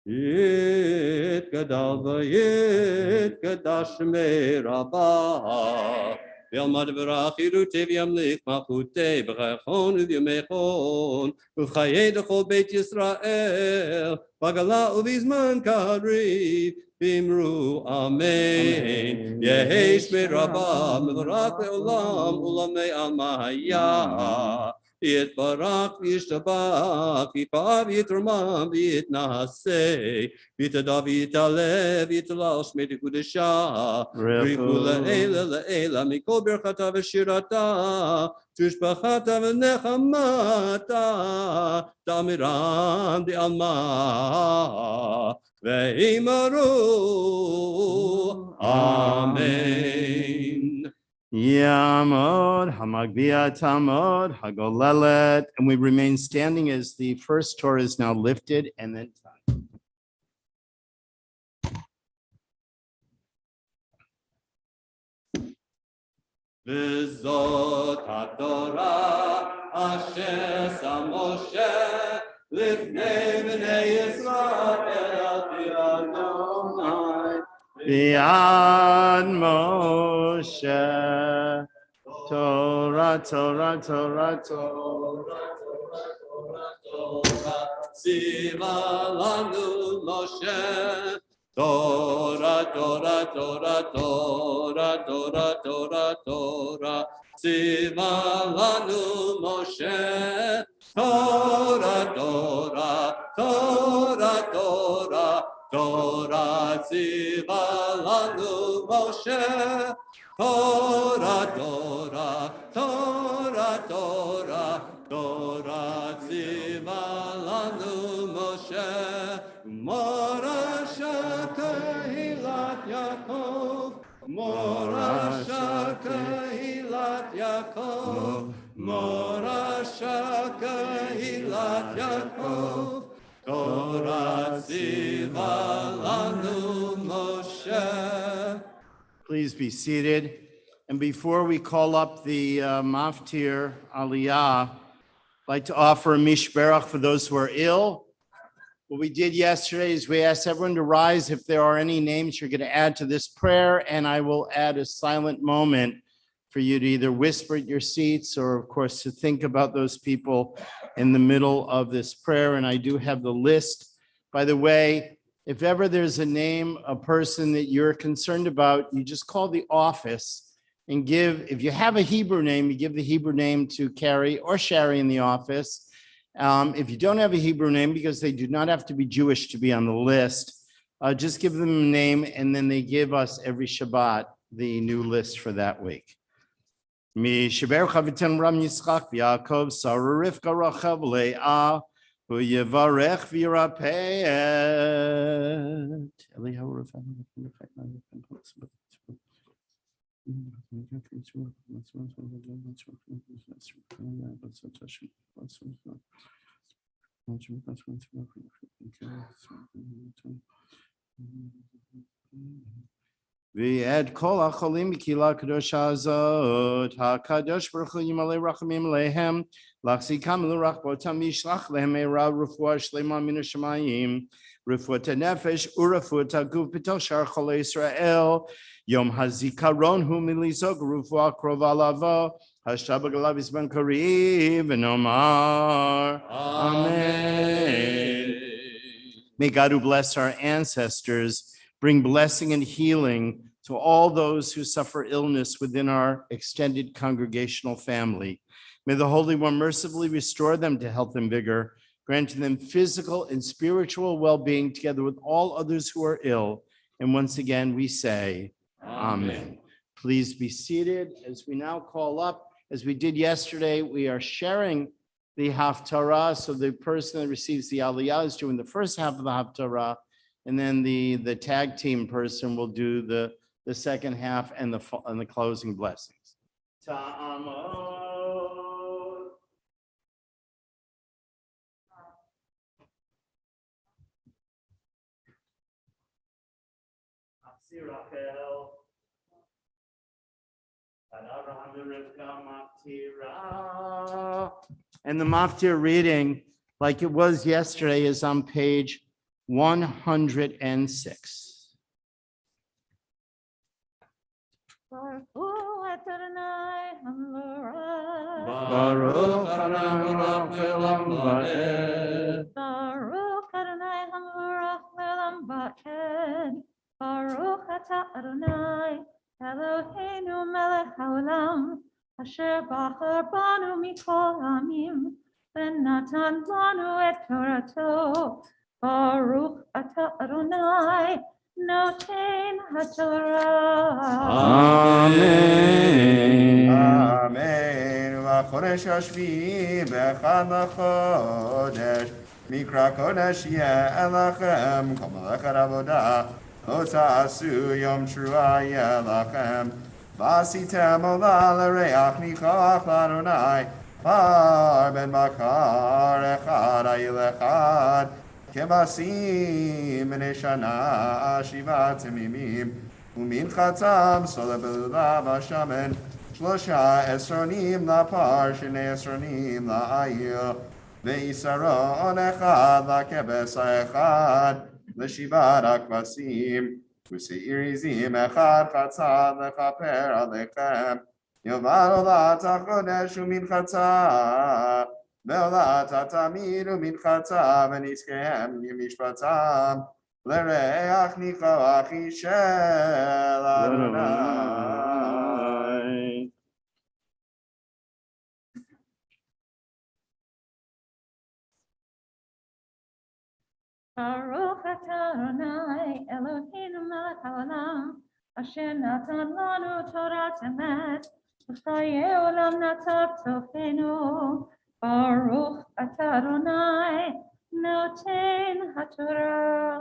Yit gadal v'yit gadash me'rabah. V'yalmad v'rach yirutev yamlich malchutei b'chaychon u'vyamechon u'v'chayei d'chol Beit Yisrael v'gala u'vizman kadri v'imru amen. Yehi shmei rabah me'v'rach le'olam u'lamei almahaya. It barak v'yishtabach v'yipav yitromam v'yitnaseh v'yitadav v'yitalev v'yitalal shmei dekudesha rifu le'ela le'ela mikol berchata v'shirata tushbachata v'nechamata damiram de'alma ve'imaru amen. Yamod, Hamagbiya Tamod, Hagolelet, and we remain standing as the first Torah is now lifted and then tied. V'zot haTorah asher sam Moshe lifnei b'nei Yisrael Adonai. B'yad Moshe, Torah, Torah, Torah, Torah. Tziva lanu Moshe. Torah, Torah, Torah, Torah, Torah, Torah, Torah. Tziva lanu Moshe. Torah, Torah, Torah, Torah, Torah. Tziva lanu Moshe. Torah, Torah, Torah. Torah, Torah tziva lanu Moshe, Morasha Kehilat Yaakov, Morasha Kehilat Yaakov, Morasha Kehilat Yaakov, Torah tziva lanu Moshe. Please be seated. And before we call up the Maftir Aliyah, I'd like to offer a mishberach for those who are ill. What we did yesterday is we asked everyone to rise if there are any names you're going to add to this prayer, and I will add a silent moment for you to either whisper at your seats or, of course, to think about those people in the middle of this prayer. And I do have the list. By the way, if ever there's a name, a person that you're concerned about, you just call the office and give, if you have a Hebrew name, you give the Hebrew name to Carrie or Sherry in the office. If you don't have a Hebrew name, because they do not have to be Jewish to be on the list, just give them a name, and then they give us every Shabbat the new list for that week. Mi Sheber Chavitan Ram Yitzchak Yaakov Sarah Rivka Rachel Leah Hu Yevarech V'Yirapeet. V'ed kol ha'cholim b'kila kadosha azot, ha'kadosh baruch hu yimalei rachamim lehem, l'achzikam l'rachbotam yishlach lehem me'era refuah shlema min hashamayim, refuat hanefesh urefuat haguf b'tel shar cholei Yisrael, yom hazikaron hu milizog refuah krova lavo, hashtabak alav yizban kariv, v'nomar. Amen. May God, who bless our ancestors, bring blessing and healing to all those who suffer illness within our extended congregational family. May the Holy One mercifully restore them to health and vigor, granting them physical and spiritual well-being together with all others who are ill. And once again, we say, Amen. Please be seated as we now call up. As we did yesterday, we are sharing the Haftarah. So the person that receives the Aliyah is doing the first half of the Haftarah, and then the tag team person will do the second half and the closing blessings. Ta'amod. And the Maftir reading, like it was yesterday, is on page 106. Baruch Adonai Le'olam Va'ed. Baruch Adonai Hamurach Le'olam Va'ed. Baruch Atah Adonai Eloheinu Melech Haolam Asher Bachar Banu Mikol Amim V'natan Lanu Et Torato. Baruch Atah Adonai Noten HaTorah. Amen. Amen. V'chodesh hashvi'i b'echad l'chodesh mikra kodesh yeh elachem kol melechad avodah lo ta'asu yom teruah yeh lachem v'asitem olah l'reach nichach l'Adonai par ben bakar echad ayil echad kebasim b'nei shana shivat temimim ומנחתם סולב בלולב השמן 13 לפר 12 לעיר ויסרון אחד לכבש האחד לשבעת הכבשים ושעיר עזים אחד חצה לכפר עליכם יאמר עולת הקודש ומנחתה ועולת התמיד ומנחתה ונזכיהם למשפטם לריח ניחוח של אדוני. Baruch atah Adonai Eloheinu melech haolam asher natan lanu Torat emet חיי עולם נצר צופנו, ברוך אתה אדוני, נותן התורה.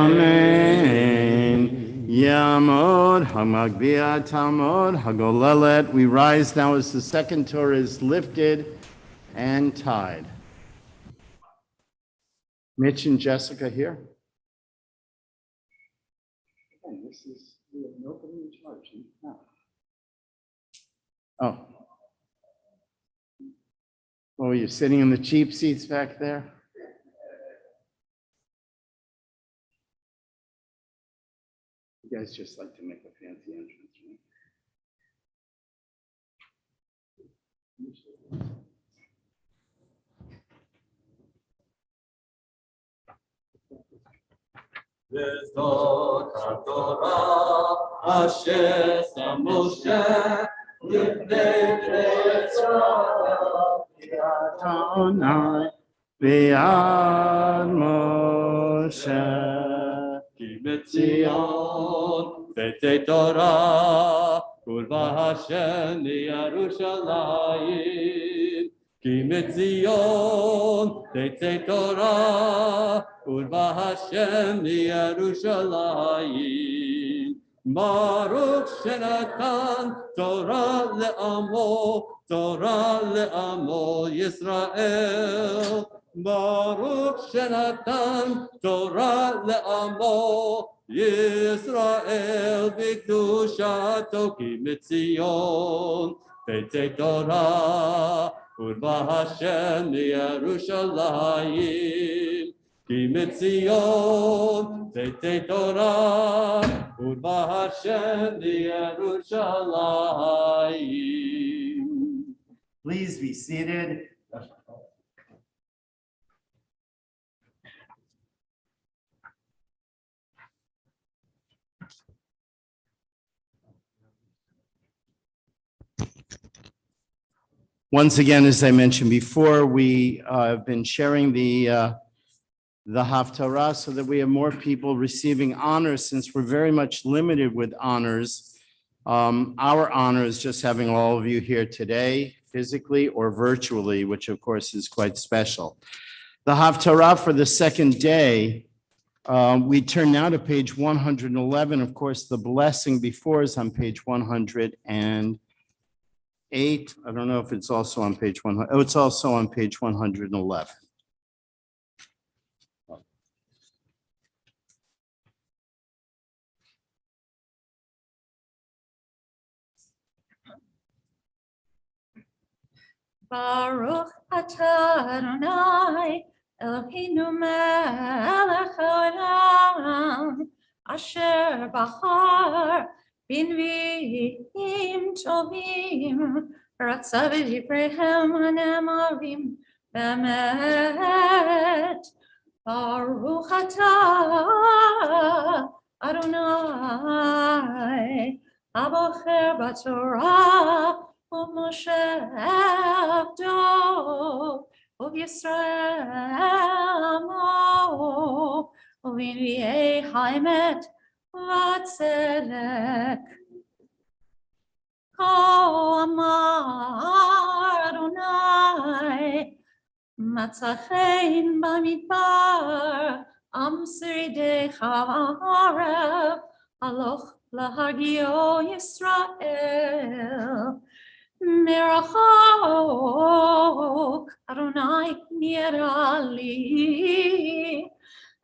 Amen. Yamod Hamagbiat Tamod Hagolelet. We rise now as the second Torah is lifted and tied. Mitch and Jessica here. This is nobody in charge. Oh. Oh, you're sitting in the cheap seats back there? You guys just like to make a fancy entrance, right? וזאת התורה אשר שם משה לפני Adonai Biad Moshe. כי מציון תצא תורה ולבא השם לירושלים. כי מציון תצא תורה ולבא השם לירושלים. ברוך שנתן תורה לעמו ישראל. ברוך שנתן תורה לעמו ישראל בקדושתו. כי מציון תצא תורה ולבא השם לירושלים. כי מציון תצא תורה ולבא השם לירושלים. Please be seated. Once again, as I mentioned before, we have been sharing the Haftarah so that we have more people receiving honors, since we're very much limited with honors. Our honor is just having all of you here today, physically or virtually, which of course is quite special. The Haftarah for the second day, we turn now to page 111. Of course, the blessing before is on page 108. I don't know if it's also on page 100. Oh, it's also on page 111. Baruch atah Adonai Eloheinu melech haolam asher bachar b'nviim tovim ratzav v'divreihem hanemarim b'emet. Baruch atah Adonai abocher b'torah Moshe Avdo Yisrael Amo Uvinviei Haimet Vatzedek. Ko Amar Adonai Matzachein Bamidbar Am Seridei Charev Aloch Lahagio Yisrael. Merachok Adonai nirali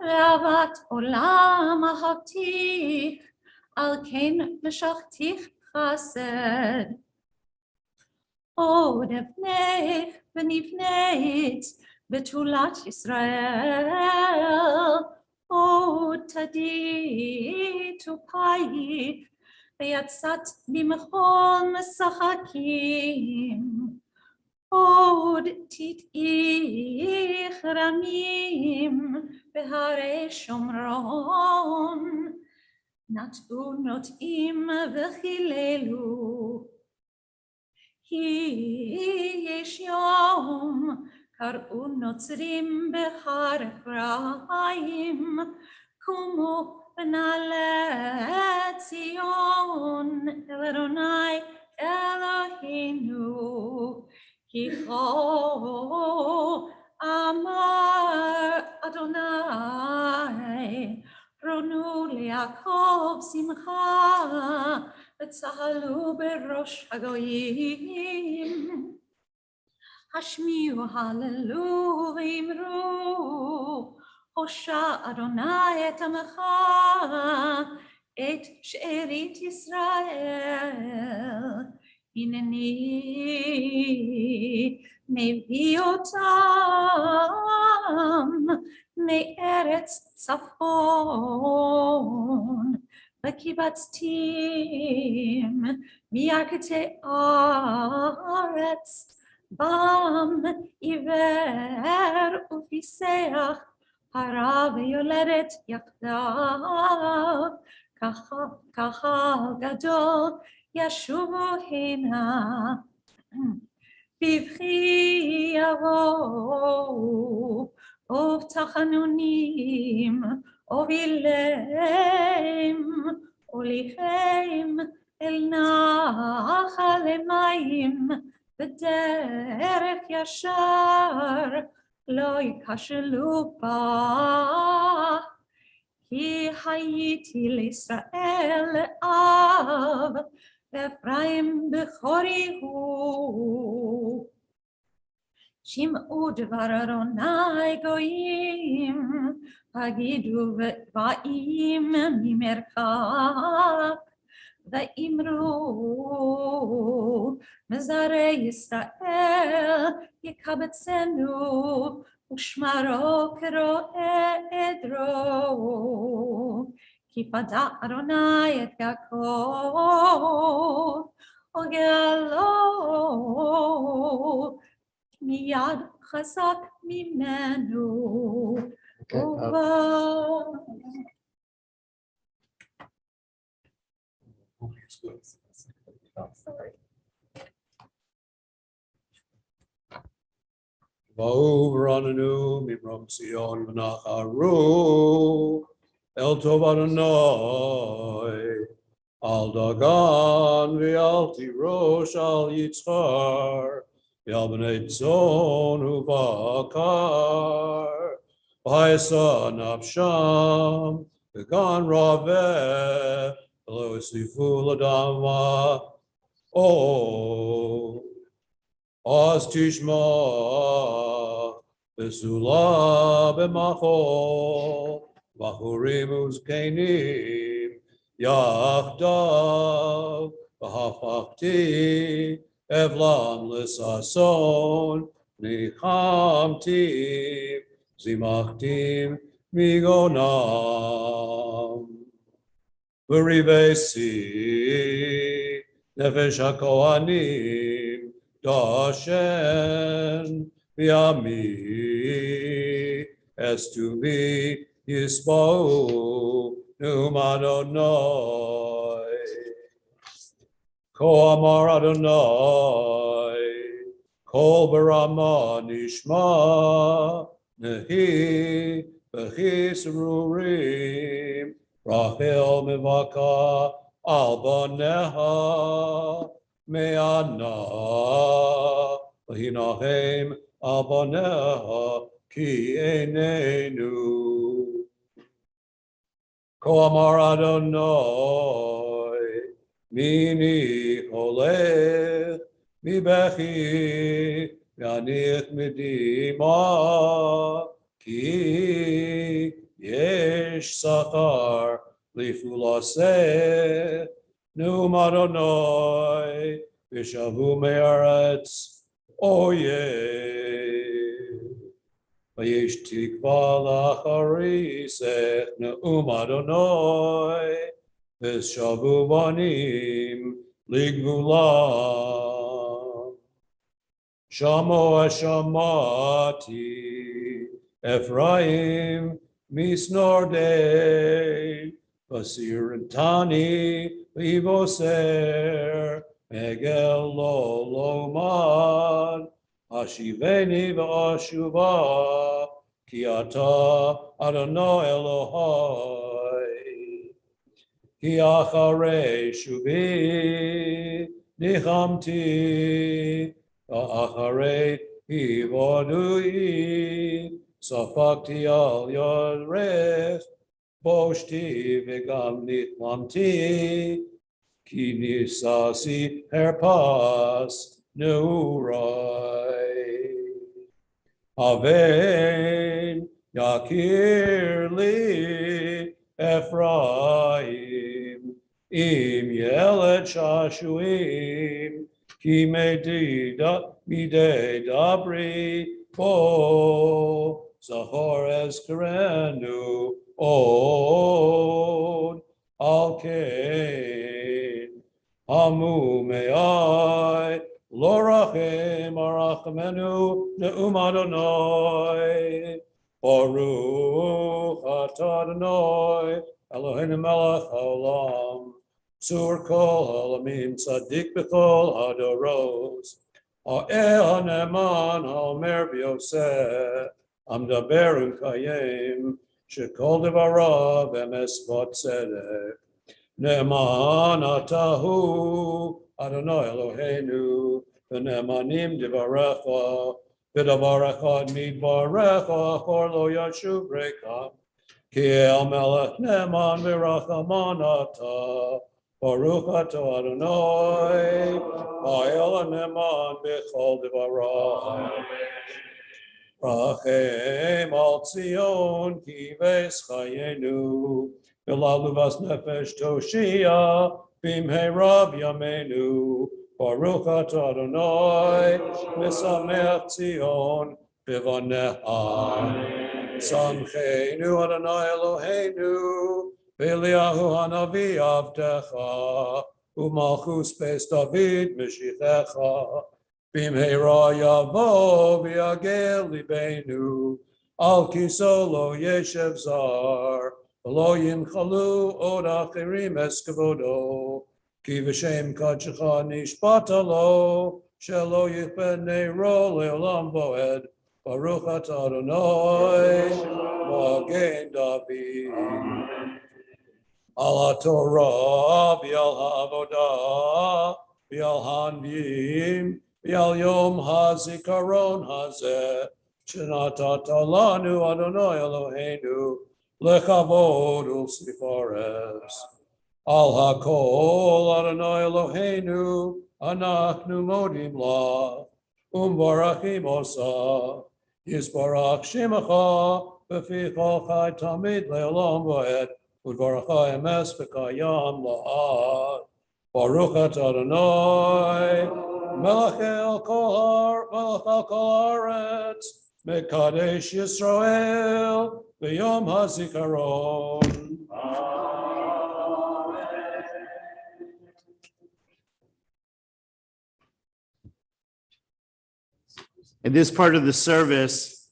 Avat olam ahavtich Al ken meshachtik chesed. Od evnech v'nivneit Betulat Yisrael. Od tadit upayik ויצאת במחול משחקים, עוד תתאי כרמים בהרי שומרון, נטעו נוטעים וחיללו. כי יש יום קראו נוצרים בהר אפרים, קומו ונעלה ציון אל אדוני Eloheinu, Kicho Amar Adonai, Ronu leYaakov Simcha, V'tzahalu berosh hagoyim. Hashmiu hallelu v'imru, Hosha Adonai et amecha, et she'erit Yisrael. Hineni mevi otam me'eretz tzafon, v'kibatztim mi'arkete aretz, Bam iver ufiseach hara v'yoledet yachdav, kahal gadol yashuvu hina, bivchi yavo ov tachanunim ovilem olichem el nachal emayim, בדרך ישר לא ייכשלו בה, כי הייתי לישראל לאב, ואפרים בכורי הוא. שמעו דבר אדוני גויים, הגידו באים ממרחק, ואמרו מזרעי ישראל יקבצנו ושמרו כרועה עדרו, כי פדה אדוני את יעקב וגאלו מיד חזק ממנו. Va'uvrananu mimram Sion v'nacharu el tov Adonai al dagan v'al tirosh al yitzchar v'al b'nei tzon uvakar v'hayasa nafsham v'gan raveh v'lo esifu l'dama oh Oz tishma besula b'machol v'churim uzkenim yachdav v'hafachti evlam l'sason nichamtim zimachtim migonam v'rivesi nefesh hakohanim Dashen v'yami es to be yisba'u num Adonai. Ko amar Adonai, kol barama nishma, nehi v'chi serurim, Rachel mivaka al baneha, Me'ana v'hinachem al baneha ki einenu. Ko amar Adonai, mini holech mi bechi yanich midima ki yesh sachar lifulaseh Num Adonai, v'shavu me'aretz, oyeh. V'yesh tikva lacharisech, Num Adonai, v'shavu banim, ligvulam. Shamo hashamati, Ephraim, misnordei, Vasirantani, Vivoser, Megel lo lomad, Ashiveni v'ashuva, Ki ata Adonai Elohai, Ki acharei shuvi, ניחמתי, אחרי היוודעי, ספגתי על ירך, בושתי וגם נחמתי, כי נישאתי הרפס נעוריי. אבן יכיר לי אפרים, אם ילד שעשועים, כי מדי דברי בו, זכור אזכרנו עוד, על כן המומי לא רחם הרחמנו נאום אדוני. ברוך אתה אדוני אלוהינו מלך העולם, צור כל העולמים, צדיק בכל הדורות, האל הנאמן האומר ויעשה, המדבר ומקיים, שכל דבריו אמת וצדק. נאמן אתה הוא אדוני אלוהינו, ונאמנים דבריך, ודבר אחד מדבריך אחור לא ישוב ריקם, כי אל מלך נאמן ורחמן אתה, ברוך אתה אדוני, האל הנאמן בכל דבריו. רחם על ציון כי בס חיינו, ולעלובס נפש תושיע במהרה בימינו. ברוך אתה אדוני משמח ציון בבניה. שמחנו אדוני אלוהינו באליהו הנביא עבדך, ומלכוס בית דוד משיחך, במהרה יבוא ויגל ליבנו, על כיסו לא ישב זר, ולא ינחלו עוד אחרים את כבודו, כי בשם קדשך נשבעת לו, שלא יכבה נרו לעולם ועד. ברוך אתה אדוני מגן דוד. על התורה ועל העבודה ועל הנביאים ועל יום הזיכרון הזה, שנתת לנו אדוני אלוהינו לכבוד ולספרס. על הכל אדוני אלוהינו אנחנו מודים לך ומברכים אותך. יסברך שמך בפי כל חי תמיד לעולם ועד, ודברך אמת וקיים לעד. ברוך אתה אדוני מלך על כל הארץ, מקדש ישראל ביום הזיכרון. In this part of the service,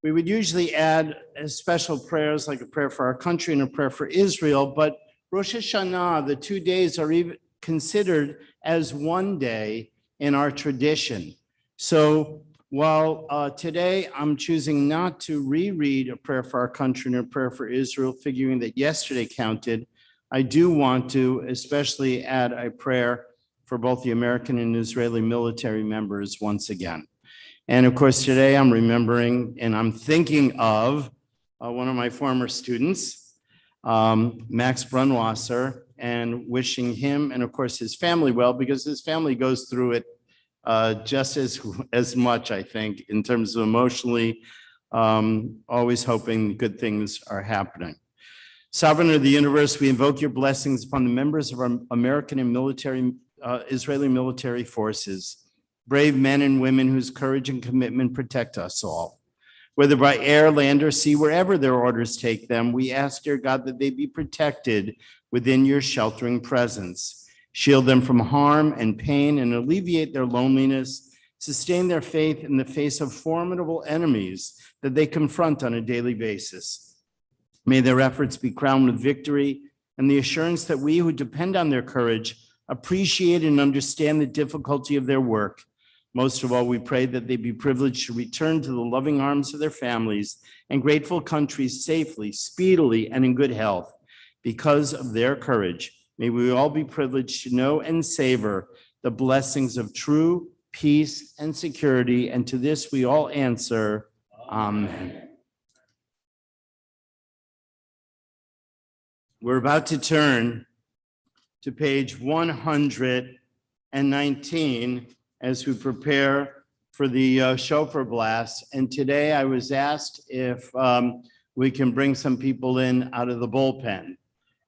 we would usually add special prayers like a prayer for our country and a prayer for Israel, but Rosh Hashanah, the 2 days, are even considered as one day in our tradition. So while today I'm choosing not to reread a prayer for our country and a prayer for Israel, figuring that yesterday counted, I do want to especially add a prayer for both the American and Israeli military members once again. And of course, today I'm remembering and I'm thinking of one of my former students, Max Brunwasser, and wishing him and of course his family well, because his family goes through it just as much, I think, in terms of emotionally, always hoping good things are happening. Sovereign of the universe, we invoke your blessings upon the members of our American and Israeli military forces, brave men and women whose courage and commitment protect us all. Whether by air, land, or sea, wherever their orders take them, we ask, dear God, that they be protected within your sheltering presence. Shield them from harm and pain and alleviate their loneliness. Sustain their faith in the face of formidable enemies that they confront on a daily basis. May their efforts be crowned with victory and the assurance that we who depend on their courage appreciate and understand the difficulty of their work. Most of all, we pray that they be privileged to return to the loving arms of their families and grateful countries safely, speedily, and in good health. Because of their courage, May we all be privileged to know and savor the blessings of true peace and security. And to this we all answer, Amen. We're about to turn to page 119 as we prepare for the shofar blast. And today I was asked if we can bring some people in out of the bullpen.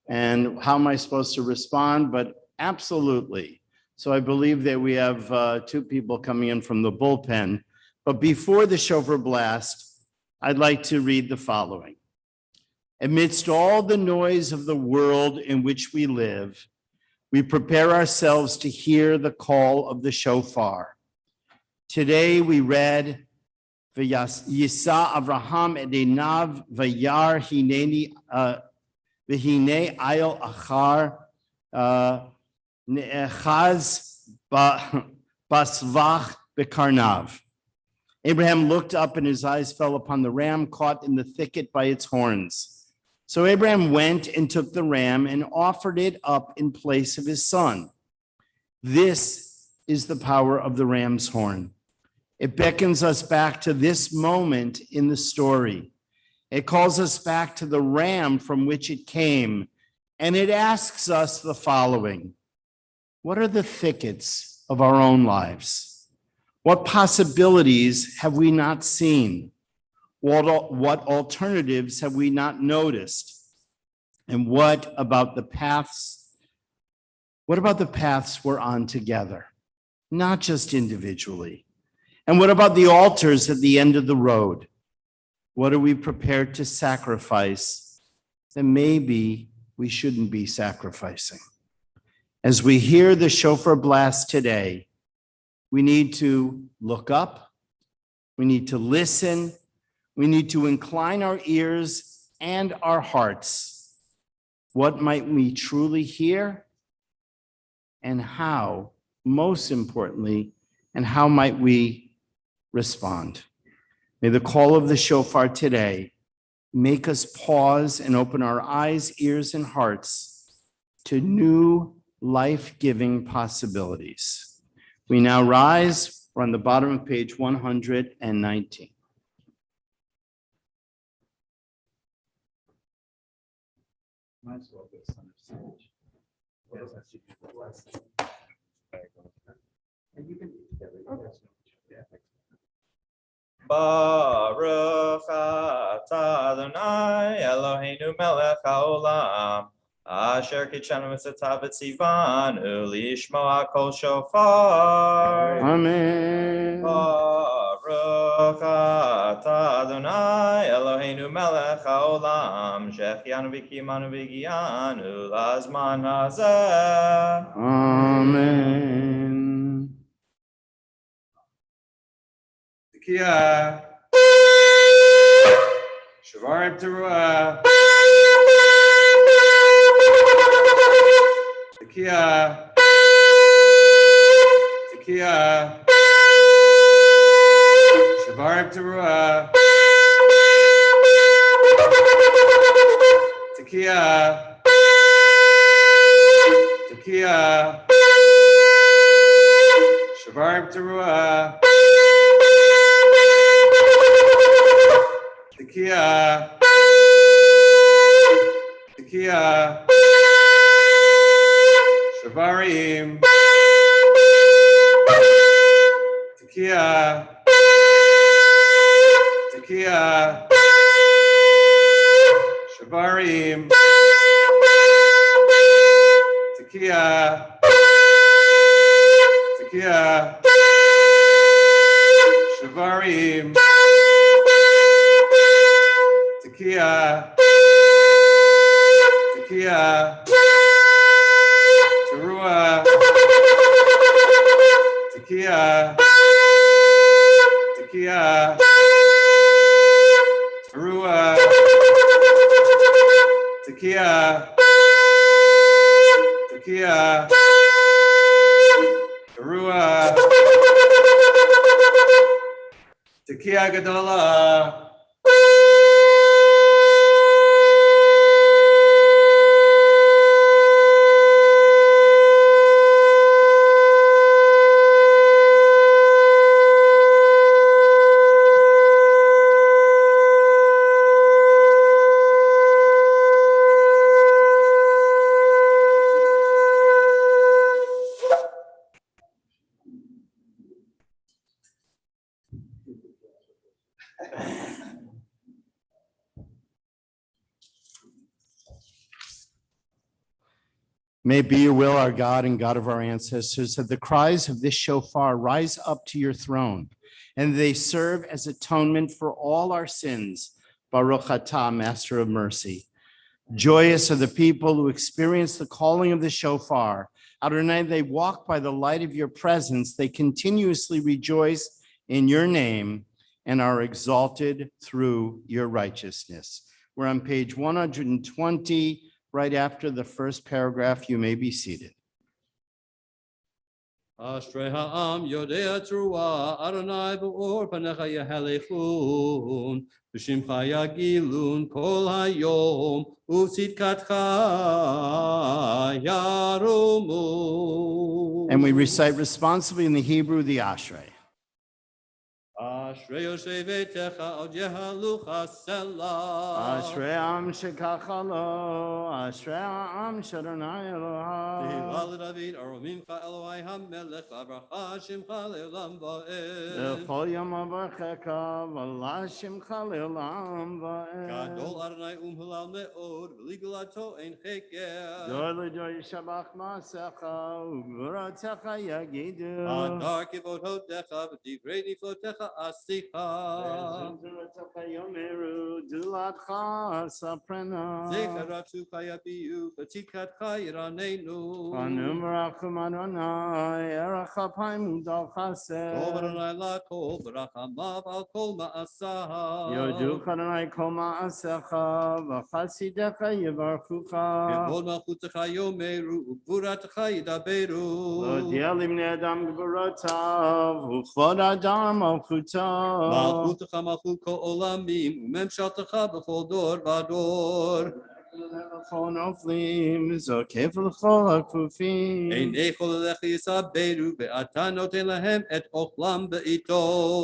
And how am I supposed to respond? But absolutely. So I believe that we have two people coming in from the bullpen. But before the shofar blast, I'd like to read the following. Amidst all the noise of the world in which we live, we prepare ourselves to hear the call of the shofar. Today we read, Yisa Avraham et einav vayar hineni v'hinei ayel achar ne'echaz basvach bekarnav. Abraham looked up and his eyes fell upon the ram caught in the thicket by its horns. So Abraham went and took the ram and offered it up in place of his son. This is the power of the ram's horn. It beckons us back to this moment in the story. It calls us back to the ram from which it came, and it asks us the following. What are the thickets of our own lives? What possibilities have we not seen? What alternatives have we not noticed? And what about the paths? What about the paths we're on together, not just individually? And what about the altars at the end of the road? What are we prepared to sacrifice that maybe we shouldn't be sacrificing? As we hear the shofar blast today, we need to look up, we need to listen, we need to incline our ears and our hearts. What might we truly hear? And how, most importantly, and how might we respond? May the call of the shofar today make us pause and open our eyes, ears, and hearts to new life-giving possibilities. We now rise. We're on the bottom of page 119. Might as well get some sandwich. Yes, I see people less. And you can eat together. Yeah. Baruch atah Adonai Eloheinu melech haolam asher kitshanu mitzvotav v'tzivanu lishmoa kol shofar. Amen. Baruch atah Adonai Eloheinu melech haolam shechianu v'kimanu v'gianu lazman hazeh. Amen. Tekiah. Shavarim Teruah. Tekiah. Tekiah. Shavarim Teruah. Tekiah. Tekiah. Shavarim Teruah. Tekiah. Tekiah. Shavarim. Tekiah. Tekiah. Shavarim. Tekiah. Tekiah. Shavarim. Tekiah. Tekiah. Teruah. Tekiah. Tekiah. Teruah. Tekiah. Tekiah. Teruah. Tekiah Gadolah. May it be your will, our God and God of our ancestors, that the cries of this shofar rise up to your throne, and they serve as atonement for all our sins. Baruch atah, Master of mercy. Joyous are the people who experience the calling of the shofar. Adonai, they walk by the light of your presence. They continuously rejoice in your name and are exalted through your righteousness. We're on page 120, right after the first paragraph. You may be seated. Ashrei ha'am yodea trua, Adonai b'or panecha yehalechun, b'shimcha yagilun kol hayom, u'tzidkatcha yarumu. And we recite responsibly in the Hebrew the Ashrei. Ashrei Yosef Beitecha al Yehalucha Selah. Ashrei am shekachalo, Ashrei am shadonai Tehillah Eloha. David Aromimcha Eloi HaMelech Abracha Shimcha Le'olam Va'ed. L'chol yom avarcheka, v'lashimcha le'olam Gadol va'ed. Adonai Umhulal Me'od V'ligulato Ein Cheker. Dor l'dor yishabach ma'asecha, u'gvuratecha yagidu. Adar Kivod Hodecha V'divrei Niflotecha Asicha. Ve'zimzuratecha yomeru, dulatcha saprena. Zecheratu Chayabiu V'tzidkatcha Yiranenu. Anu merachum Adonai, erech hapayim udal Tov chesed. Adonai Lakol V'rachamav Al Kol Ma'asav. Yoduch Adonai kol ma'asecha, v'chasidecha yivarchucha. Kevod Malchutecha Yomeru U'Gvuratecha Yidaberu. L'odiel limnei adam gvurotav, u'chvod adam malchutav. Malchutecha Malchut Kol Olamim U'Memshaltecha B'chol Dor V'Dor. L'chol noflim, zokef l'chol hakufim. Einei Chol Elecha Yisaberu Ve'ata Noten Lahem Et Ochlam Be'ito.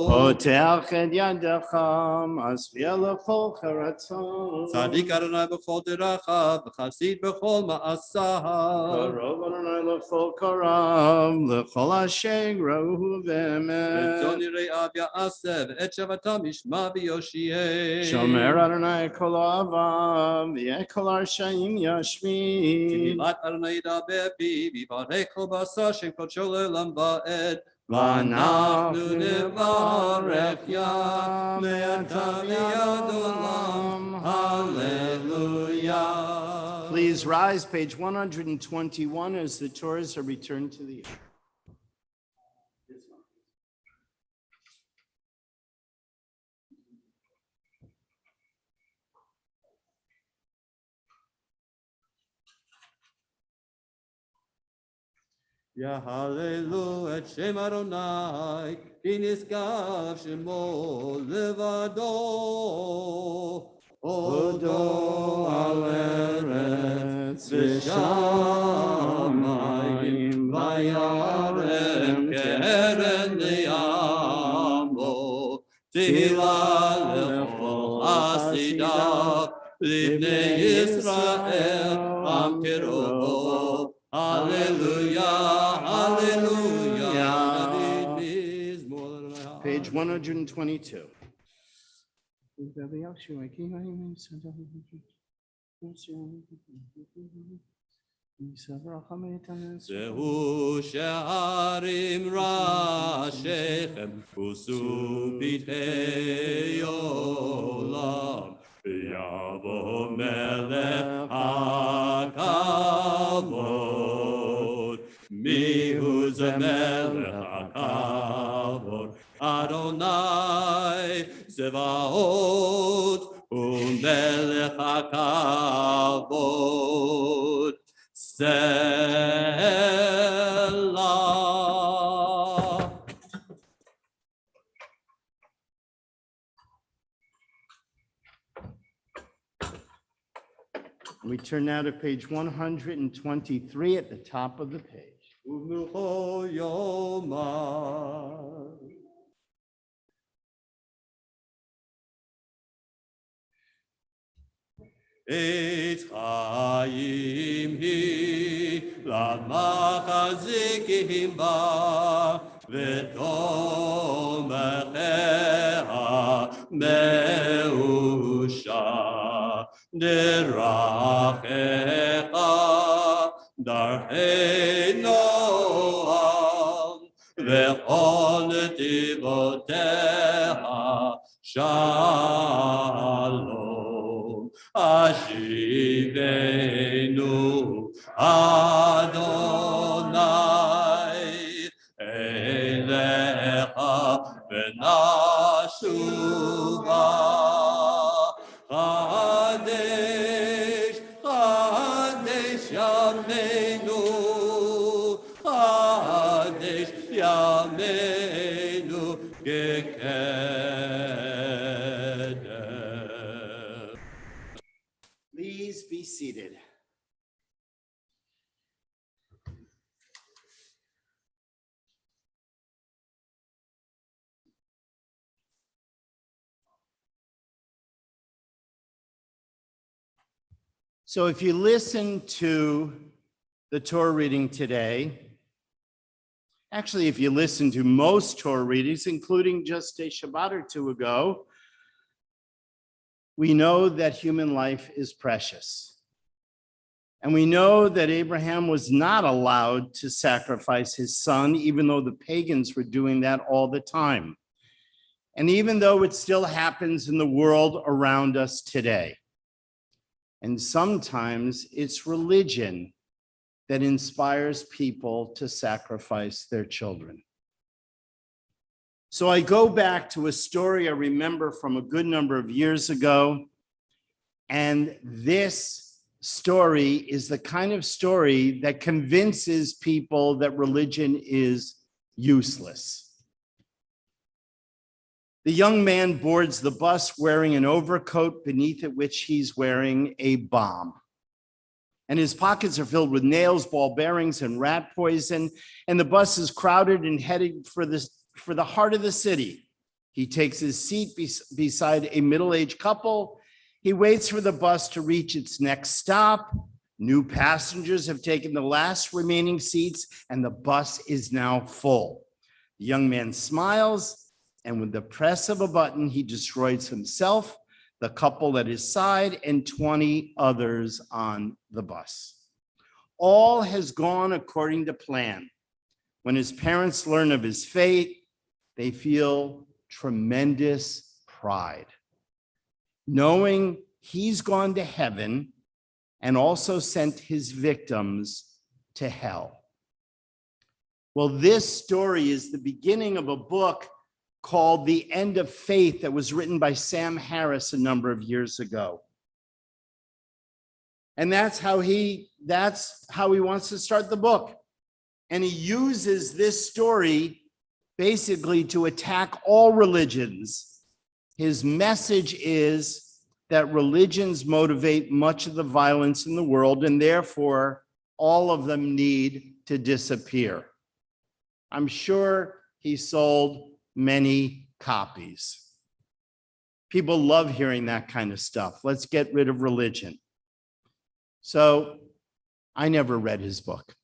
Poteach et yadecha, masvia l'chol cheratzon. Tzadik Adonai B'chol Deracha V'Chasid B'chol Ma'asav. Karov Adonai l'chol karav, l'chol asher rahu v'emet. V'tzon Yirei Av Ya'aseh Ve'et Shavatam Yishma V'Yoshiyeh. Shomer Adonai kol avav, v'yekol arshaim yashmi. Tehillat Adonai Yidaber Bi V'Yivarech Kol Basar Shem Kodsho Le'olam Va'ed. V'anachnu nevarech ya, me'ata v'yad olam. Hallelujah. Please rise, page 121, as the Torahs are returned to the earth. Yahalelu et Shem Adonai, Ki niskav Shemo levado. Odo al eretz v'shamayim vayarem keren li'amo. Tehillah lechol hasidav livnei Yisrael am kerovo. Hallelujah, hallelujah. Page 122. Zehu she'arim rashechem usu pitei olam v'yavo melech hakavod mihu ze melech hakavod Adonai zevaot u'melech hakavod Selah. We turn now to page 123 at the top of the page. Uvnucho yomar. Et chayim hi lamachazikim ba v'tomechea meusha derachecha דרכי נועם וכל נתיבותיה שלום. השיבנו אדוני אליך ונשובה. חדש חדש ימינו, חדש ימינו כקדם. Please be seated. So if you listen to the Torah reading today, actually, if you listen to most Torah readings, including just a Shabbat or two ago, we know that human life is precious. And we know that Abraham was not allowed to sacrifice his son, even though the pagans were doing that all the time. And even though it still happens in the world around us today. And sometimes it's religion that inspires people to sacrifice their children. So I go back to a story I remember from a good number of years ago. And this story is the kind of story that convinces people that religion is useless. The young man boards the bus wearing an overcoat beneath it which he's wearing a bomb. And his pockets are filled with nails, ball bearings, and rat poison. And the bus is crowded and heading for the heart of the city. He takes his seat beside a middle-aged couple. He waits for the bus to reach its next stop. New passengers have taken the last remaining seats, and the bus is now full. The young man smiles. And with the press of a button, he destroys himself, the couple at his side, and 20 others on the bus. All has gone according to plan. When his parents learn of his fate, they feel tremendous pride, knowing he's gone to heaven and also sent his victims to hell. Well, this story is the beginning of a book called The End of Faith that was written by Sam Harris a number of years ago. And that's how he wants to start the book. And he uses this story basically to attack all religions. His message is that religions motivate much of the violence in the world, and therefore all of them need to disappear. I'm sure he sold many copies. People love hearing that kind of stuff. Let's get rid of religion. So I never read his book,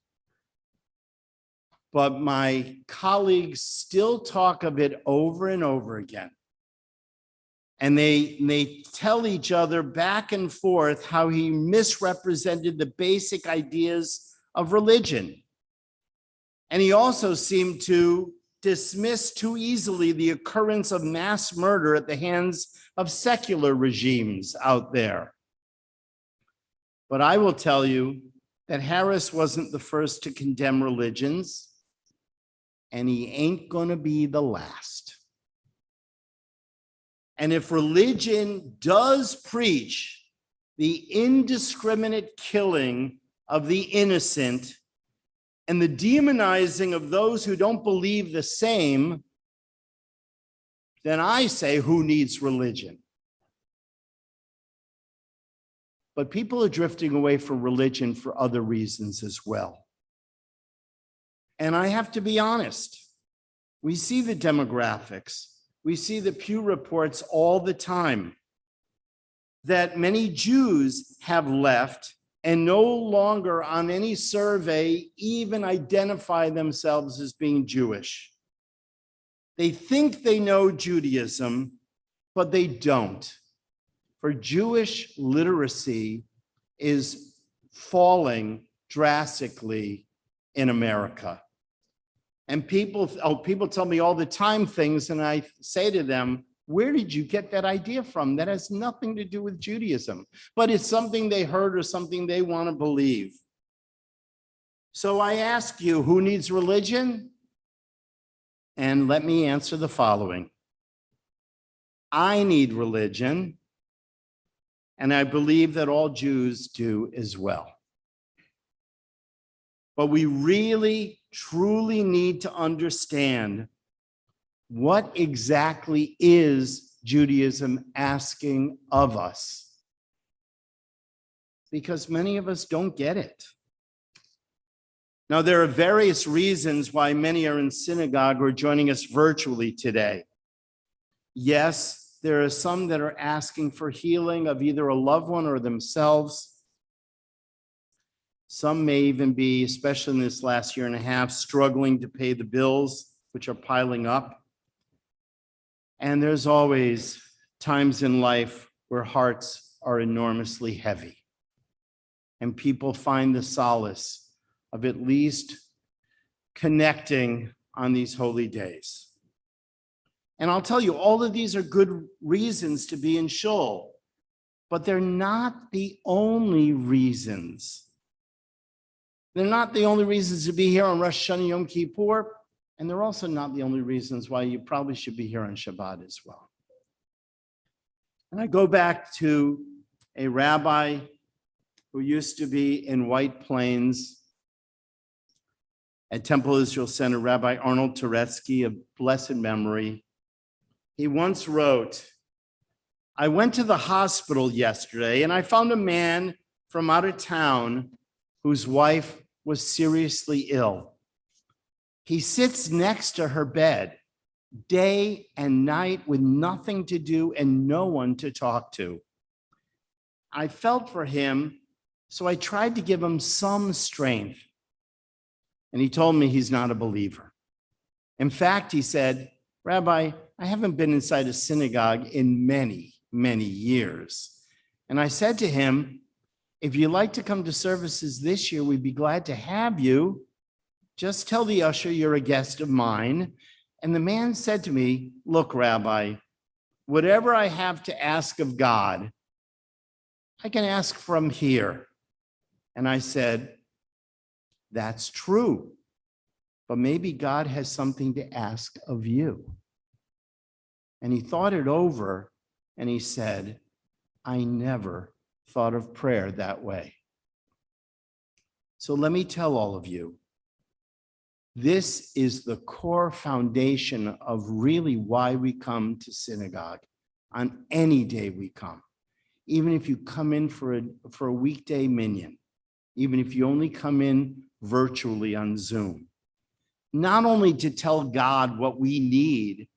but my colleagues still talk of it over and over again. And they tell each other back and forth how he misrepresented the basic ideas of religion. And he also seemed to dismiss too easily the occurrence of mass murder at the hands of secular regimes out there. But I will tell you that Harris wasn't the first to condemn religions, and he ain't gonna be the last. And if religion does preach the indiscriminate killing of the innocent and the demonizing of those who don't believe the same, then I say, who needs religion? But people are drifting away from religion for other reasons as well. And I have to be honest, we see the demographics, we see the Pew reports all the time that many Jews have left and no longer on any survey even identify themselves as being Jewish. They think they know Judaism, but they don't. For Jewish literacy is falling drastically in America. And people tell me all the time things, and I say to them, where did you get that idea from? That has nothing to do with Judaism, but it's something they heard or something they want to believe. So I ask you, who needs religion? And let me answer the following. I need religion, and I believe that all Jews do as well. But we really, truly need to understand what exactly is Judaism asking of us, because many of us don't get it. Now, there are various reasons why many are in synagogue or joining us virtually today. Yes, there are some that are asking for healing of either a loved one or themselves. Some may even be, especially in this last year and a half, struggling to pay the bills, which are piling up. And there's always times in life where hearts are enormously heavy, and people find the solace of at least connecting on these holy days. And I'll tell you, all of these are good reasons to be in shul, but they're not the only reasons. They're not the only reasons to be here on Rosh Hashanah Yom Kippur, and they're also not the only reasons why you probably should be here on Shabbat as well. And I go back to a rabbi who used to be in White Plains at Temple Israel Center, Rabbi Arnold Turetsky of blessed memory. He once wrote, I went to the hospital yesterday and I found a man from out of town whose wife was seriously ill. He sits next to her bed day and night with nothing to do and no one to talk to. I felt for him, so I tried to give him some strength. And he told me he's not a believer. In fact, he said, Rabbi, I haven't been inside a synagogue in many, many years. And I said to him, if you'd like to come to services this year, we'd be glad to have you. Just tell the usher you're a guest of mine. And the man said to me, look, Rabbi, whatever I have to ask of God, I can ask from here. And I said, that's true, but maybe God has something to ask of you. And he thought it over and he said, I never thought of prayer that way. So let me tell all of you, this is the core foundation of really why we come to synagogue on any day we come. Even if you come in for a weekday minyan, even if you only come in virtually on Zoom, not only to tell God what we need,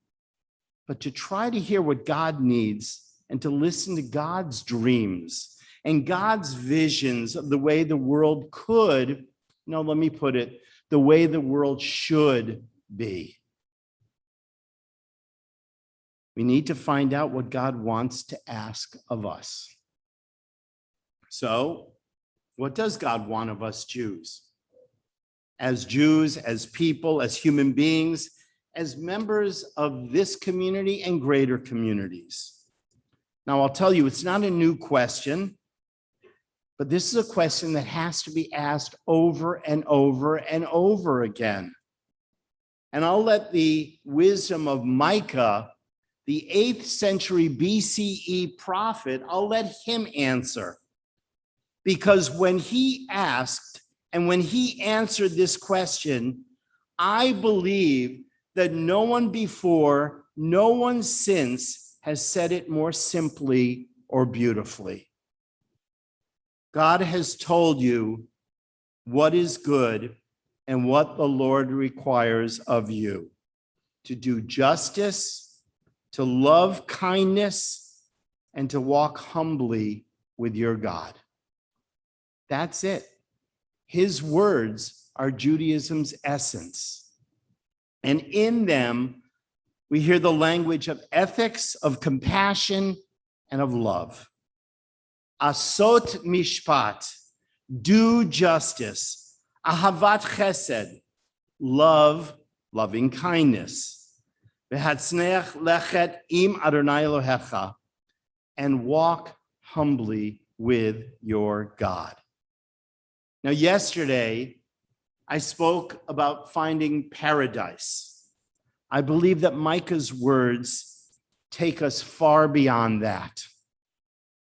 but to try to hear what God needs and to listen to God's dreams and God's visions of the way the world could, no, let me put it, the way the world should be. We need to find out what God wants to ask of us. So, what does God want of us Jews? As Jews, as people, as human beings, as members of this community and greater communities. Now, I'll tell you, it's not a new question, but this is a question that has to be asked over and over and over again. And I'll let the wisdom of Micah, the 8th century BCE prophet, I'll let him answer. Because when he asked and when he answered this question, I believe that no one before, no one since has said it more simply or beautifully. God has told you what is good and what the Lord requires of you: to do justice, to love kindness, and to walk humbly with your God. That's it. His words are Judaism's essence. And in them, we hear the language of ethics, of compassion, and of love. Asot mishpat, do justice, ahavat chesed, loving kindness, v'hatzneach lechet im Adonai Elohecha, and walk humbly with your God. Now, yesterday, I spoke about finding paradise. I believe that Micah's words take us far beyond that.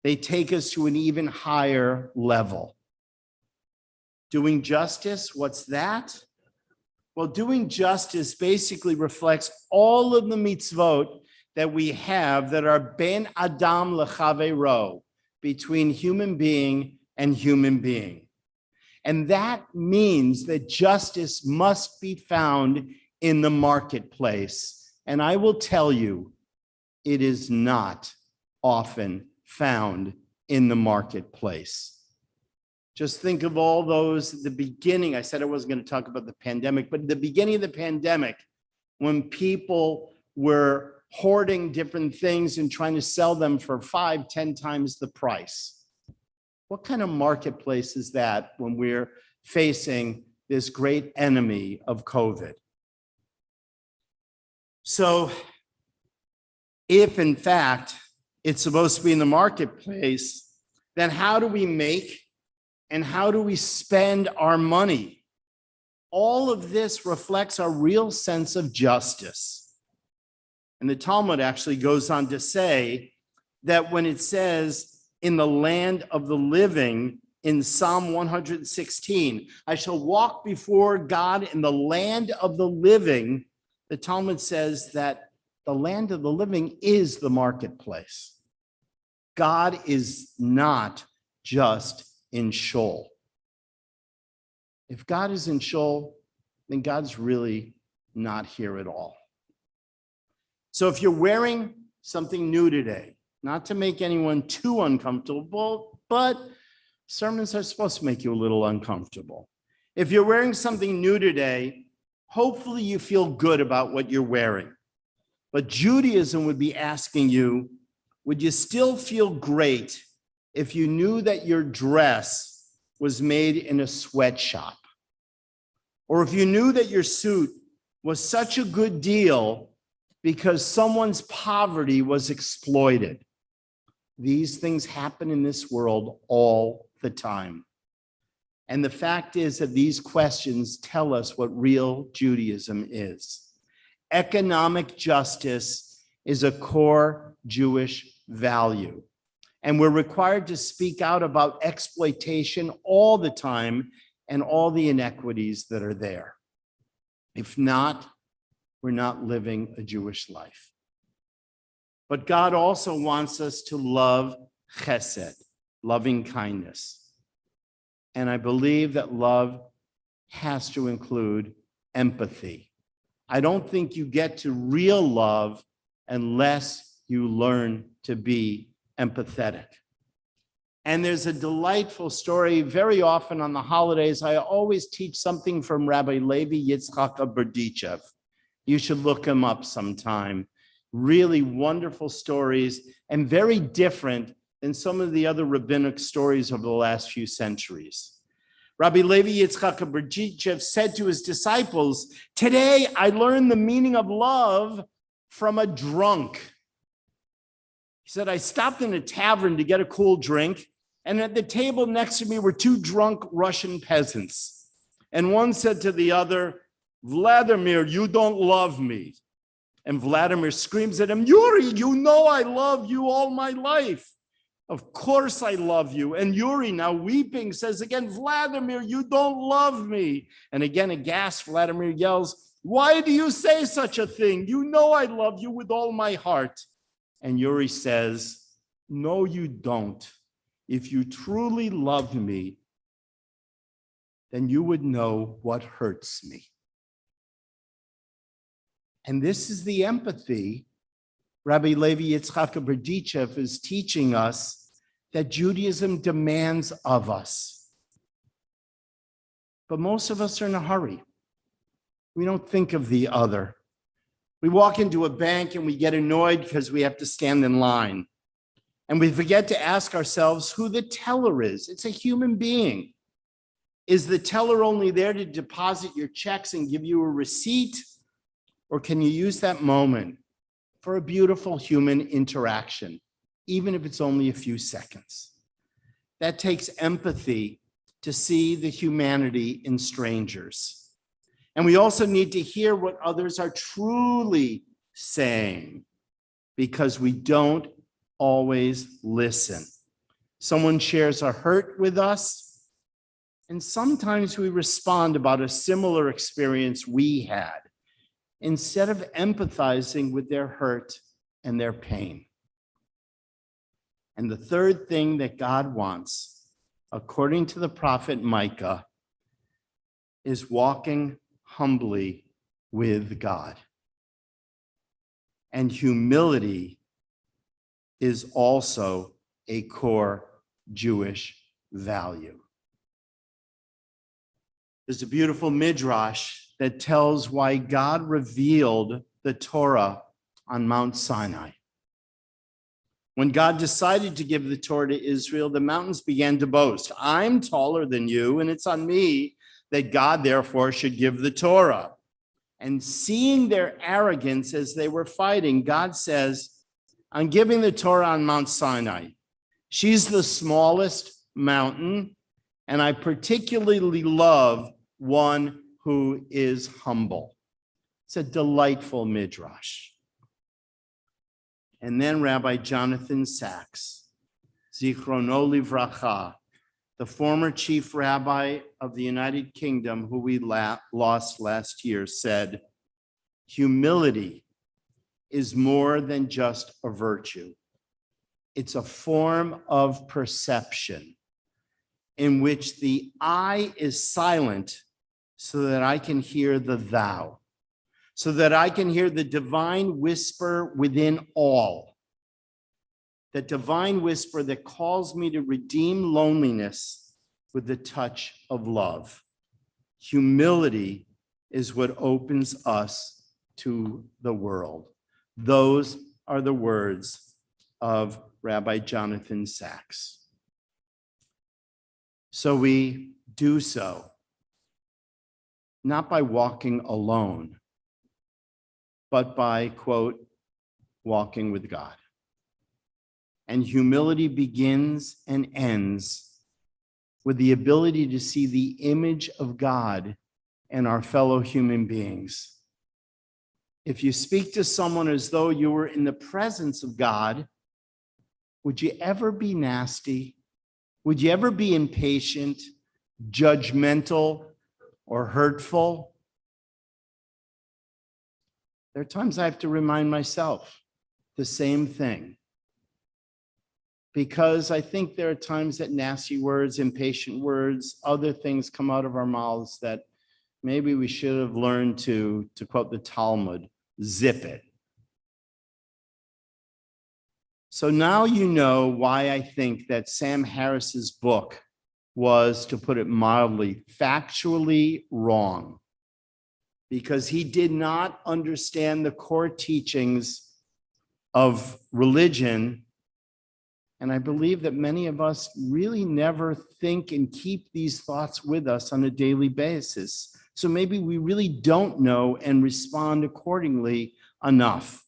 They take us to an even higher level. Doing justice, what's that? Well, doing justice basically reflects all of the mitzvot that we have that are ben adam lechavero, between human being and human being. And that means that justice must be found in the marketplace. And I will tell you, it is not often found in the marketplace. Just think of all those at the beginning. I said I wasn't going to talk about the pandemic, but at the beginning of the pandemic, when people were hoarding different things and trying to sell them for 5-10 times the price. What kind of marketplace is that when we're facing this great enemy of COVID? So if in fact it's supposed to be in the marketplace, then how do we make and how do we spend our money? All of this reflects our real sense of justice. And the Talmud actually goes on to say that when it says in the land of the living in Psalm 116, I shall walk before God in the land of the living, the Talmud says that the land of the living is the marketplace. God is not just in Sheol. If God is in Sheol, then God's really not here at all. So if you're wearing something new today, not to make anyone too uncomfortable, but sermons are supposed to make you a little uncomfortable. If you're wearing something new today, hopefully you feel good about what you're wearing. But Judaism would be asking you, would you still feel great if you knew that your dress was made in a sweatshop? Or if you knew that your suit was such a good deal because someone's poverty was exploited? These things happen in this world all the time. And the fact is that these questions tell us what real Judaism is. Economic justice is a core Jewish value. And we're required to speak out about exploitation all the time and all the inequities that are there. If not, we're not living a Jewish life. But God also wants us to love chesed, loving kindness. And I believe that love has to include empathy. I don't think you get to real love unless you learn to be empathetic. And there's a delightful story. Very often on the holidays, I always teach something from Rabbi Levi Yitzchak of Berdichev. You should look him up sometime. Really wonderful stories and very different than some of the other rabbinic stories over the last few centuries. Rabbi Levi Yitzchak of Berdichev said to his disciples, "Today I learned the meaning of love from a drunk." He said, "I stopped in a tavern to get a cool drink, and at the table next to me were two drunk Russian peasants. And one said to the other, 'Vladimir, you don't love me.' And Vladimir screams at him, 'Yuri, you know I love you all my life.' 'Of course I love you.' And Yuri, now weeping, says again, 'Vladimir, you don't love me.' And again, aghast, Vladimir yells, 'Why do you say such a thing? You know I love you with all my heart.' And Yuri says, 'No, you don't. If you truly love me, then you would know what hurts me.'" And this is the empathy Rabbi Levi Yitzchak of Berdichev is teaching us that Judaism demands of us. But most of us are in a hurry. We don't think of the other. We walk into a bank and we get annoyed because we have to stand in line. And we forget to ask ourselves who the teller is. It's a human being. Is the teller only there to deposit your checks and give you a receipt? Or can you use that moment for a beautiful human interaction, even if it's only a few seconds? That takes empathy to see the humanity in strangers. And we also need to hear what others are truly saying, because we don't always listen. Someone shares a hurt with us, and sometimes we respond about a similar experience we had, instead of empathizing with their hurt and their pain. And the third thing that God wants, according to the prophet Micah, is walking humbly with God. And humility is also a core Jewish value. There's a beautiful midrash that tells why God revealed the Torah on Mount Sinai. When God decided to give the Torah to Israel, the mountains began to boast. I'm taller than you, and it's on me that God therefore should give the Torah. And seeing their arrogance as they were fighting, God says, I'm giving the Torah on Mount Sinai. She's the smallest mountain, and I particularly love one who is humble. It's a delightful midrash. And then Rabbi Jonathan Sachs, Zichrono Livracha, the former chief rabbi of the United Kingdom, who we lost last year, said, humility is more than just a virtue. It's a form of perception in which the I is silent so that I can hear the thou, so that I can hear the divine whisper within all, that divine whisper that calls me to redeem loneliness with the touch of love. Humility is what opens us to the world. Those are the words of Rabbi Jonathan Sachs. So we do so, not by walking alone, but by, quote, walking with God. And humility begins and ends with the ability to see the image of God in our fellow human beings. If you speak to someone as though you were in the presence of God, would you ever be nasty? Would you ever be impatient, judgmental, or hurtful? There are times I have to remind myself the same thing. Because I think there are times that nasty words, impatient words, other things come out of our mouths that maybe we should have learned to quote the Talmud, zip it. So now you know why I think that Sam Harris's book was, to put it mildly, factually wrong. Because he did not understand the core teachings of religion. And I believe that many of us really never think and keep these thoughts with us on a daily basis. So maybe we really don't know and respond accordingly enough.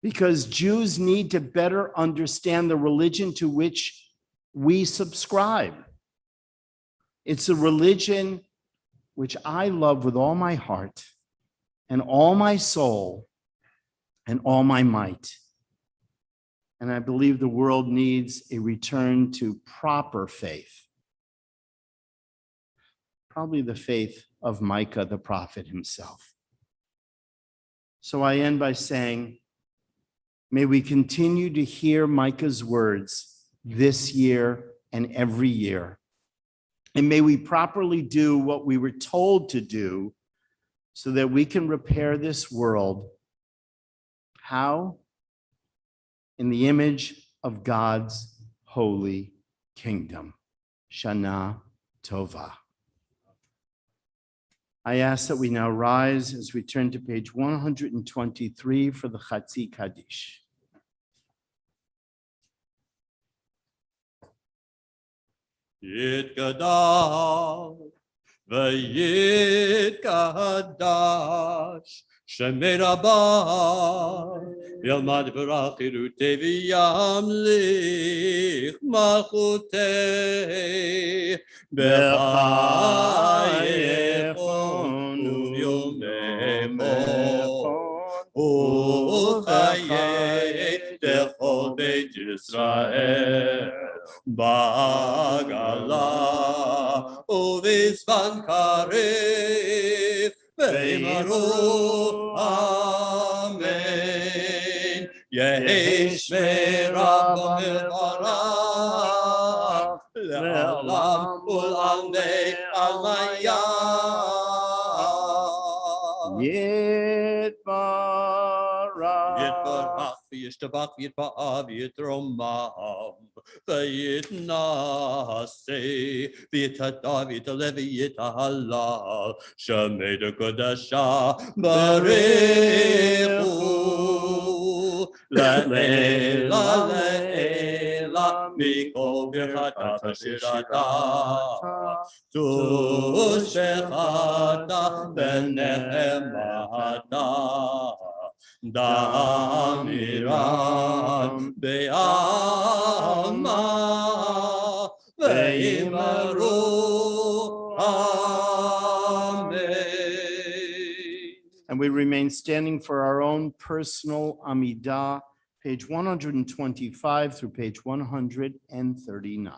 Because Jews need to better understand the religion to which we subscribe. It's a religion which I love with all my heart and all my soul and all my might. And I believe the world needs a return to proper faith. Probably the faith of Micah, the prophet himself. So I end by saying, may we continue to hear Micah's words this year and every year. And may we properly do what we were told to do so that we can repair this world. How? In the image of God's holy kingdom. Shana Tova. I ask that we now rise as we turn to page 123 for the Chatzi Kaddish. יתגדל ויתקדש שמי רבה ילמד ברח חירותי וימליך מלכותי בחייכון וביומכון וחיי לכל בית ישראל בעגלה ובזמן קריב ואמרו אמן יהי שמירה במברך לעולם ולעלמי עלמיה יתברך וישתבח ויתפאר ויתרומם ויתנשא ויתהדר ויתעלה ויתהלל שמי קדושה בריחו לעילא לעילא מכל ברכתה ושירתה תושבחתה ונחמתה דמירם בעלמא ואמרו אמן. And we remain standing for our own personal Amidah, page 125 through page 139.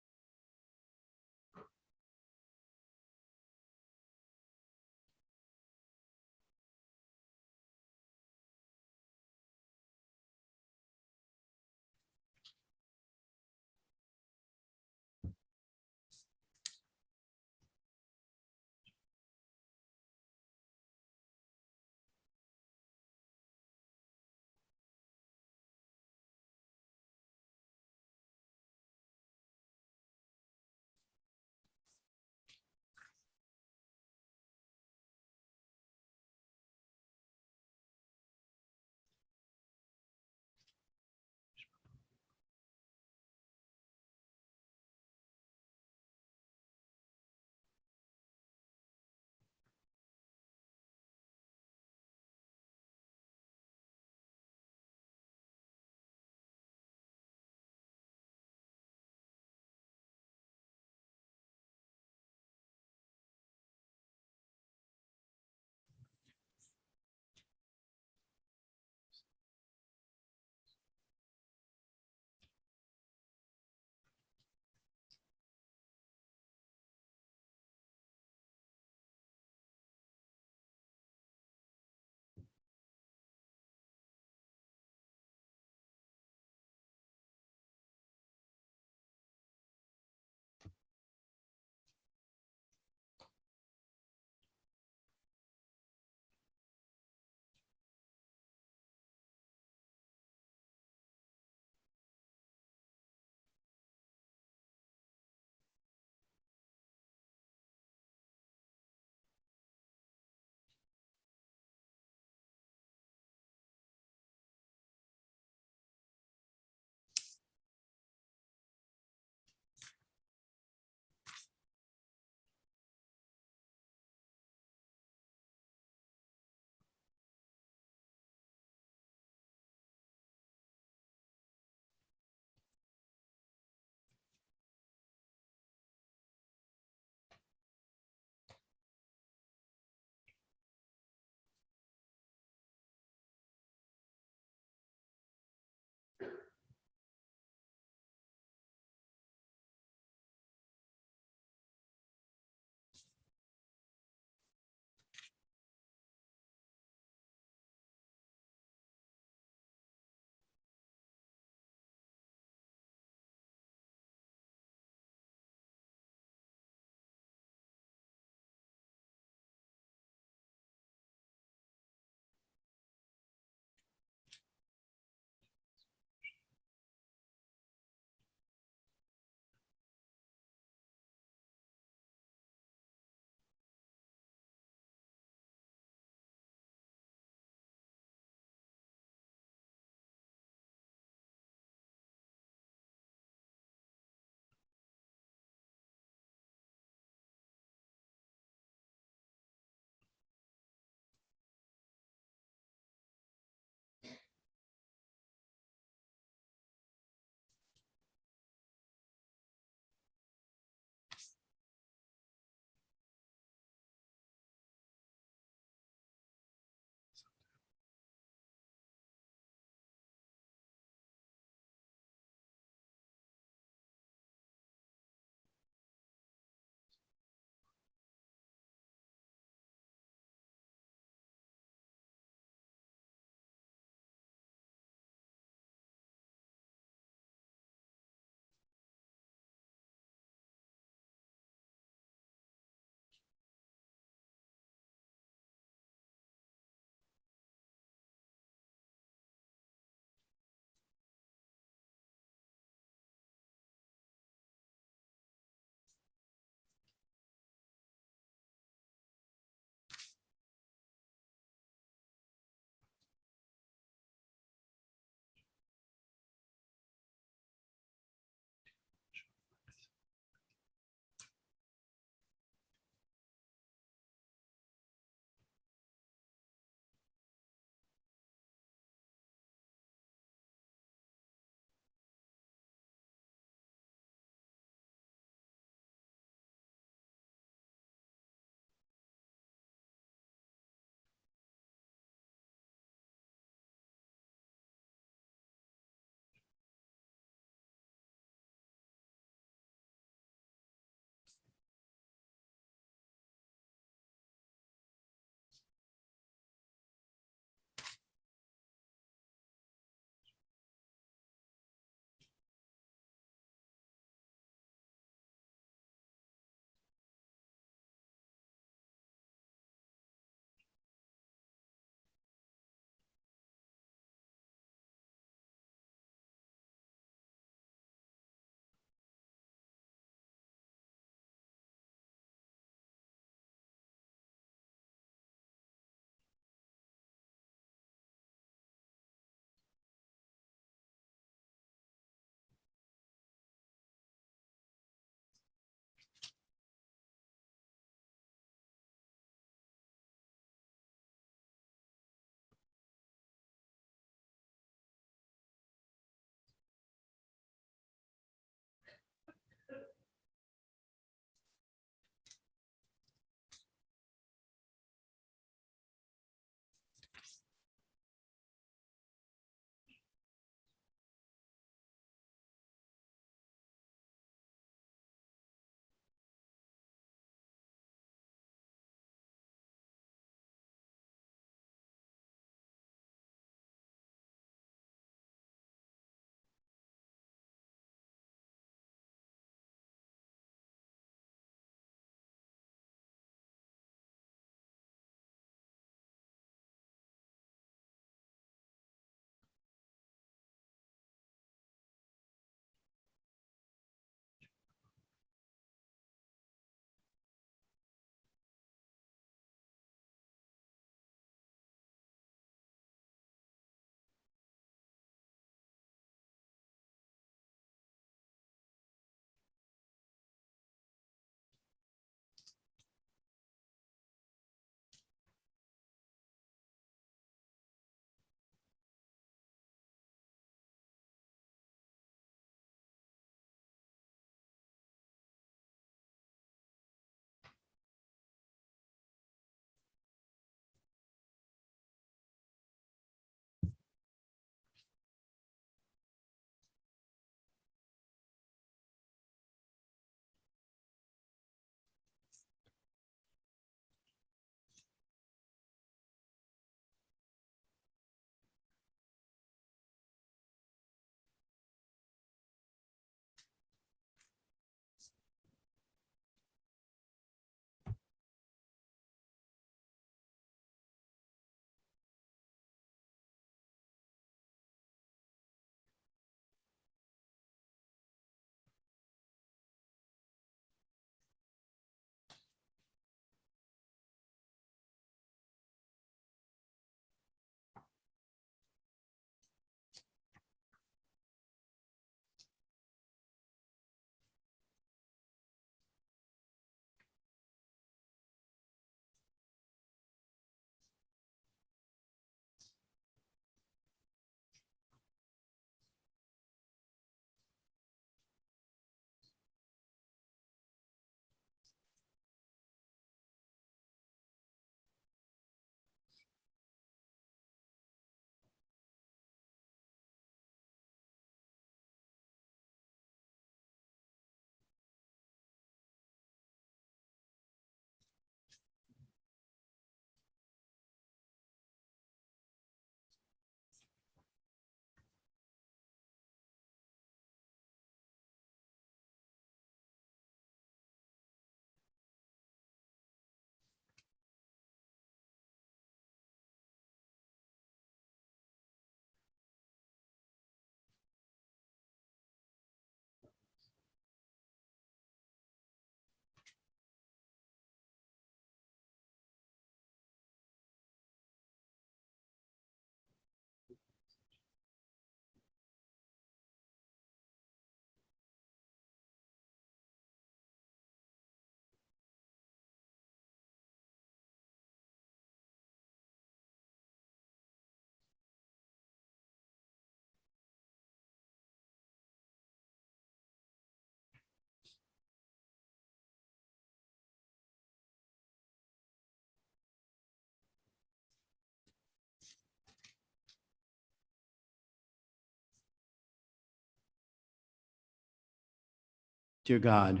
Dear God,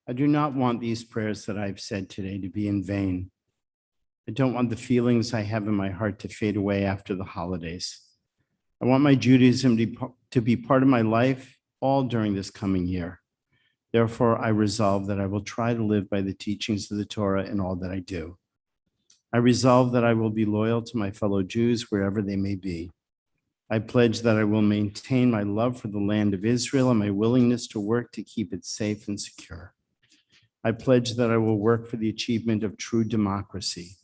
I do not want these prayers that I've said today to be in vain. I don't want the feelings I have in my heart to fade away after the holidays. I want my Judaism to be part of my life all during this coming year. Therefore, I resolve that I will try to live by the teachings of the Torah in all that I do. I resolve that I will be loyal to my fellow Jews wherever they may be. I pledge that I will maintain my love for the land of Israel and my willingness to work to keep it safe and secure. I pledge that I will work for the achievement of true democracy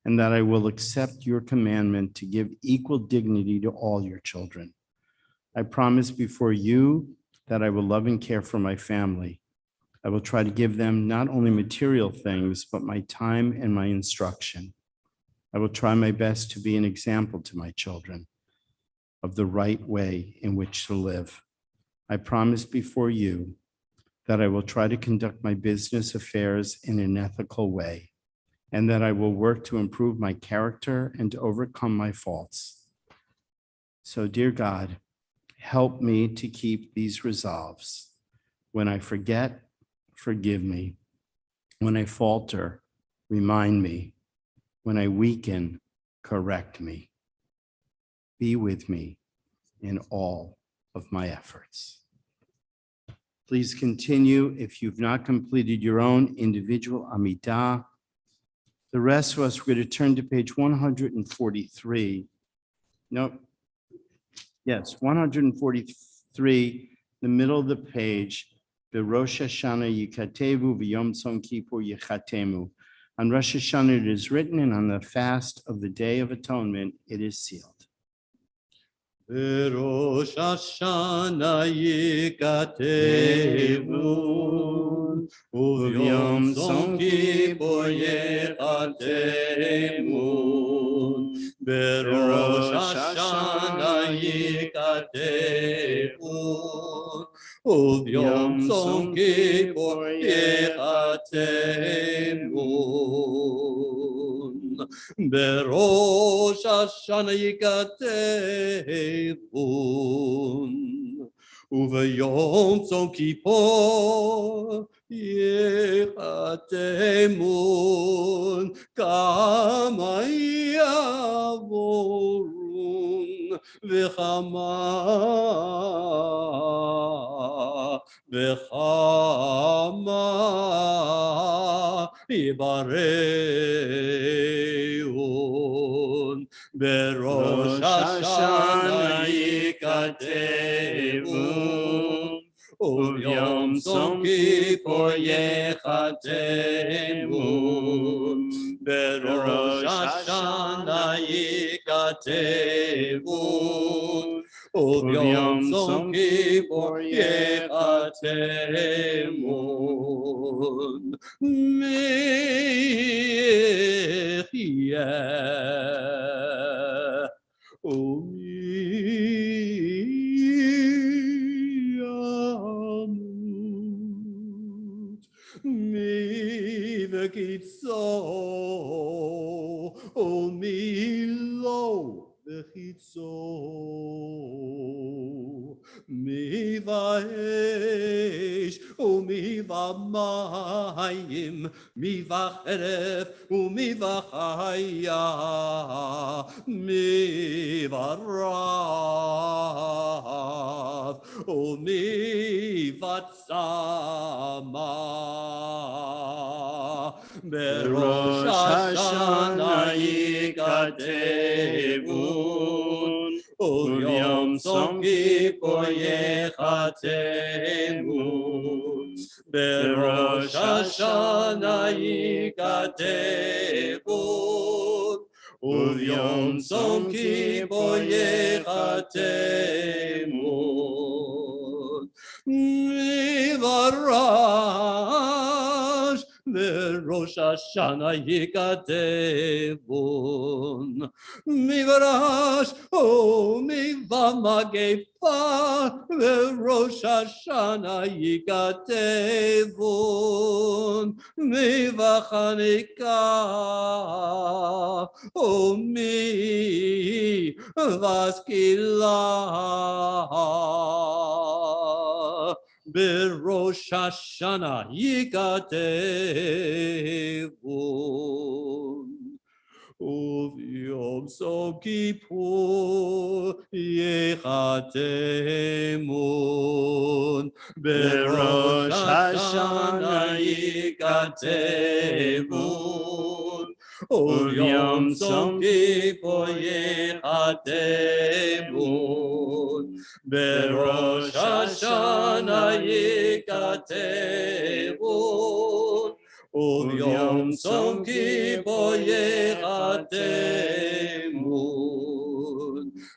and that I will accept your commandment to give equal dignity to all your children. I promise before you that I will love and care for my family. I will try to give them not only material things, but my time and my instruction. I will try my best to be an example to my children of the right way in which to live. I promise before you that I will try to conduct my business affairs in an ethical way, and that I will work to improve my character and to overcome my faults. So, dear God, help me to keep these resolves. When I forget, forgive me. When I falter, remind me. When I weaken, correct me. Be with me in all of my efforts. Please continue if you've not completed your own individual Amidah. The rest of us, we're going to turn to page 143. No, yes, 143, the middle of the page. The Rosh Hashanah Yikatevu v'Yom Tzom Kippur Yichatemu. On Rosh Hashanah it is written, and on the fast of the Day of Atonement it is sealed. Rosh Hashanah Yikatevu, Uvyom Tzom Kippur Yechatemu. Berosh Hashanah Yikatevu, Uvyom Tzom Kippur Yechatemu. Berosh Hashanah Yikatevun, Uvayom Tzom Kippur Yechatemun, Kama Yavorun V'chama Yibareun. Berosh Hashanah Yikatevun, Uvyom Tzom Kippur Yechatemun. Berosh Hashanah Yikatevun, Uvyom Tzom Kippur Yechatemun. Mechiyeh umiyamut mivekitzo umilo vekitzo mivaesh umivamayim mivacheref umivachaya mivarav umivatzama. Berosh Hashanah Yikatevun, Uvyom Tzom Kippur Yechatemun. Berosh Hashanah Yikatevun, Uvyom Tzom Kippur Yechatemun. Mivarash Berosh Hashanah Yikatevun, Mivarash Mivamagefa Berosh Hashanah Yikatevun, Mivachanika Vaskila בראש השנה ייכתבון. וביום סוף כיפור ייחתמון. בראש השנה ייכתבון. וביום סוף כיפור ייחתמון. בראש השנה ייכתבון. וביום סוף כיפור ייחתמון.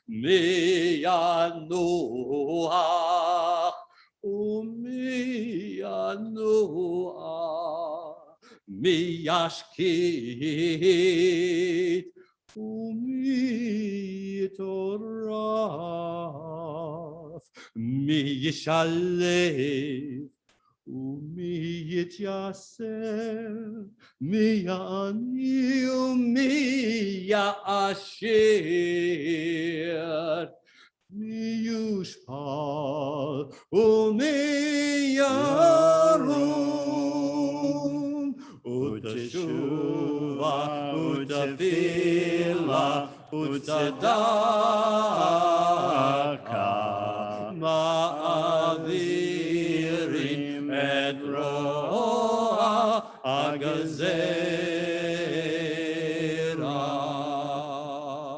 מי ינוח ומי ינוח, מי ישקיט ומי יטורף, מי ישלב ומי יתייסר, מי יעני ומי יעשיר, מי יושפל ומי ירום, ותשובה ותפילה וצדקה מעבירים את רוע הגזירה.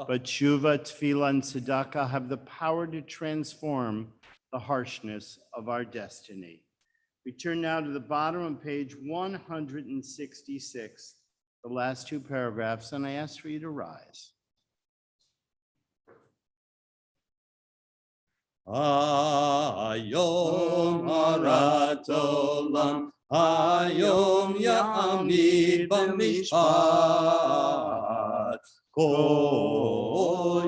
But tshuva, tefillah, and tzedakah have the power to transform the harshness of our destiny. We turn now to the bottom of page 166, the last two paragraphs, and I ask for you to rise. Hayom harat olam, hayom ya'amid b'mishpat. Kol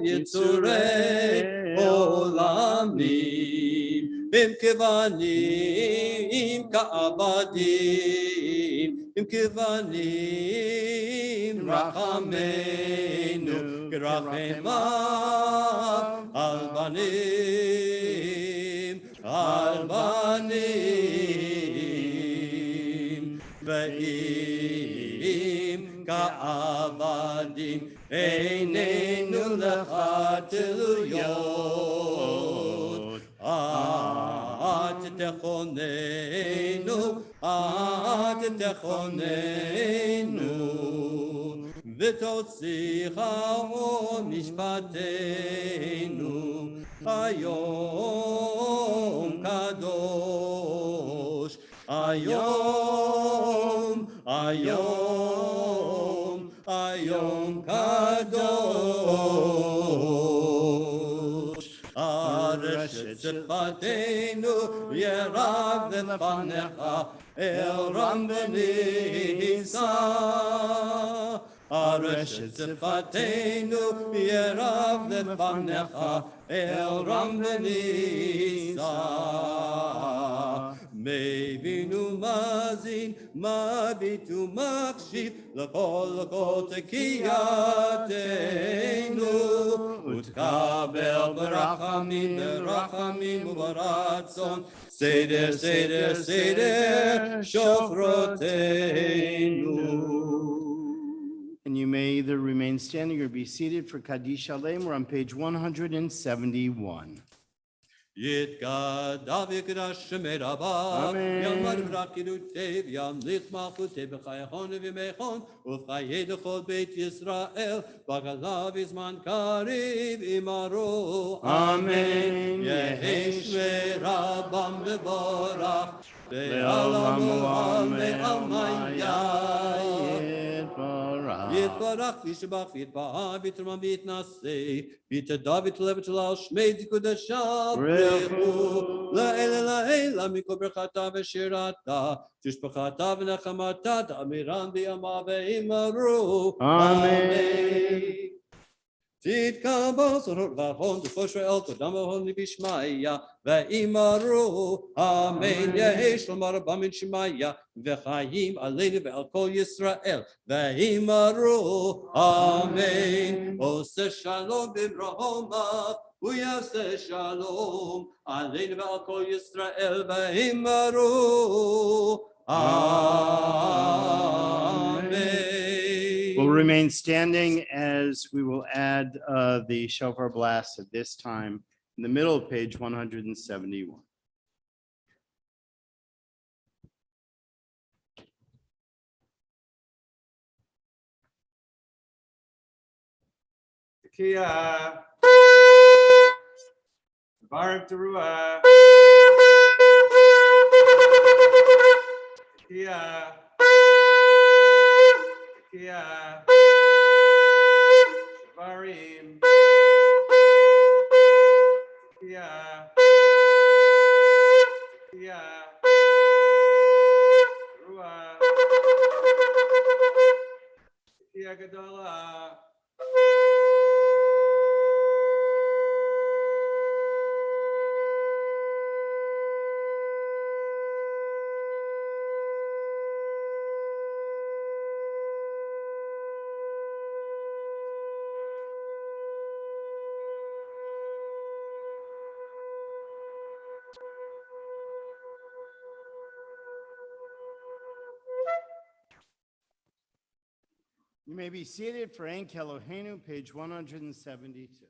yitzurei olamim, im kevanim ka'abadim, im kevanim rachameinu, kerachemav albanim, albanim, ve'im ka'abadim, einenu lecha teluyot, at techonenu, ותוציחה משפטנו, היום קדוש, היום קדוש. הרשת שפתנו ירב לפניך, אל רם ונישא. הרשת שפתנו ירב לפניך, אל רם ונישא. מבין ומאזין, מביט ומקשיב, לכל תקייתנו, ותקבל ברחמים וברצון, סדר שופרותינו. And you may either remain standing or be seated for Kaddish Alem. We're on page 171. יתגדל ויקדש שמי רבה, יאמר ברכילותיו, ימליך מלכותיו בחייכון ובימיכון, ובחיי לכל בית ישראל, בגלה בזמן קריב אמרו, אמן. יהי שמי רבם מבורך, בעלם ועלמי עלמיה. יתברך וישבח ויתפאר ויתרומם ויתנשא, ויתדע ויתעלה ותהלל שמי קודשיו ברכו, לעילא מכל ברכתה ושירתה, תשבחתה ונחמתה, תאמירן בימיו ואמרו, אמן. תתקבל זרועות והון ופושר אל קודם והון בשמיא, ואמרו, אמן. יהי שלום רבה מן שמיא, וחיים עלינו ועל כל ישראל, ואמרו, אמן. עושה שלום במרומיו, ויעשה שלום עלינו ועל כל ישראל ואמרו We'll Amen. remain standing as we will add the shofar blast at this time in the middle of page 171. Tekiah. Barak Teruah. Tekiah. Tekiah. Shavarim. Tekiah. Tekiah. Teruah. Tekiah Gadolah. You may be seated for Ein Kelohenu, page 172.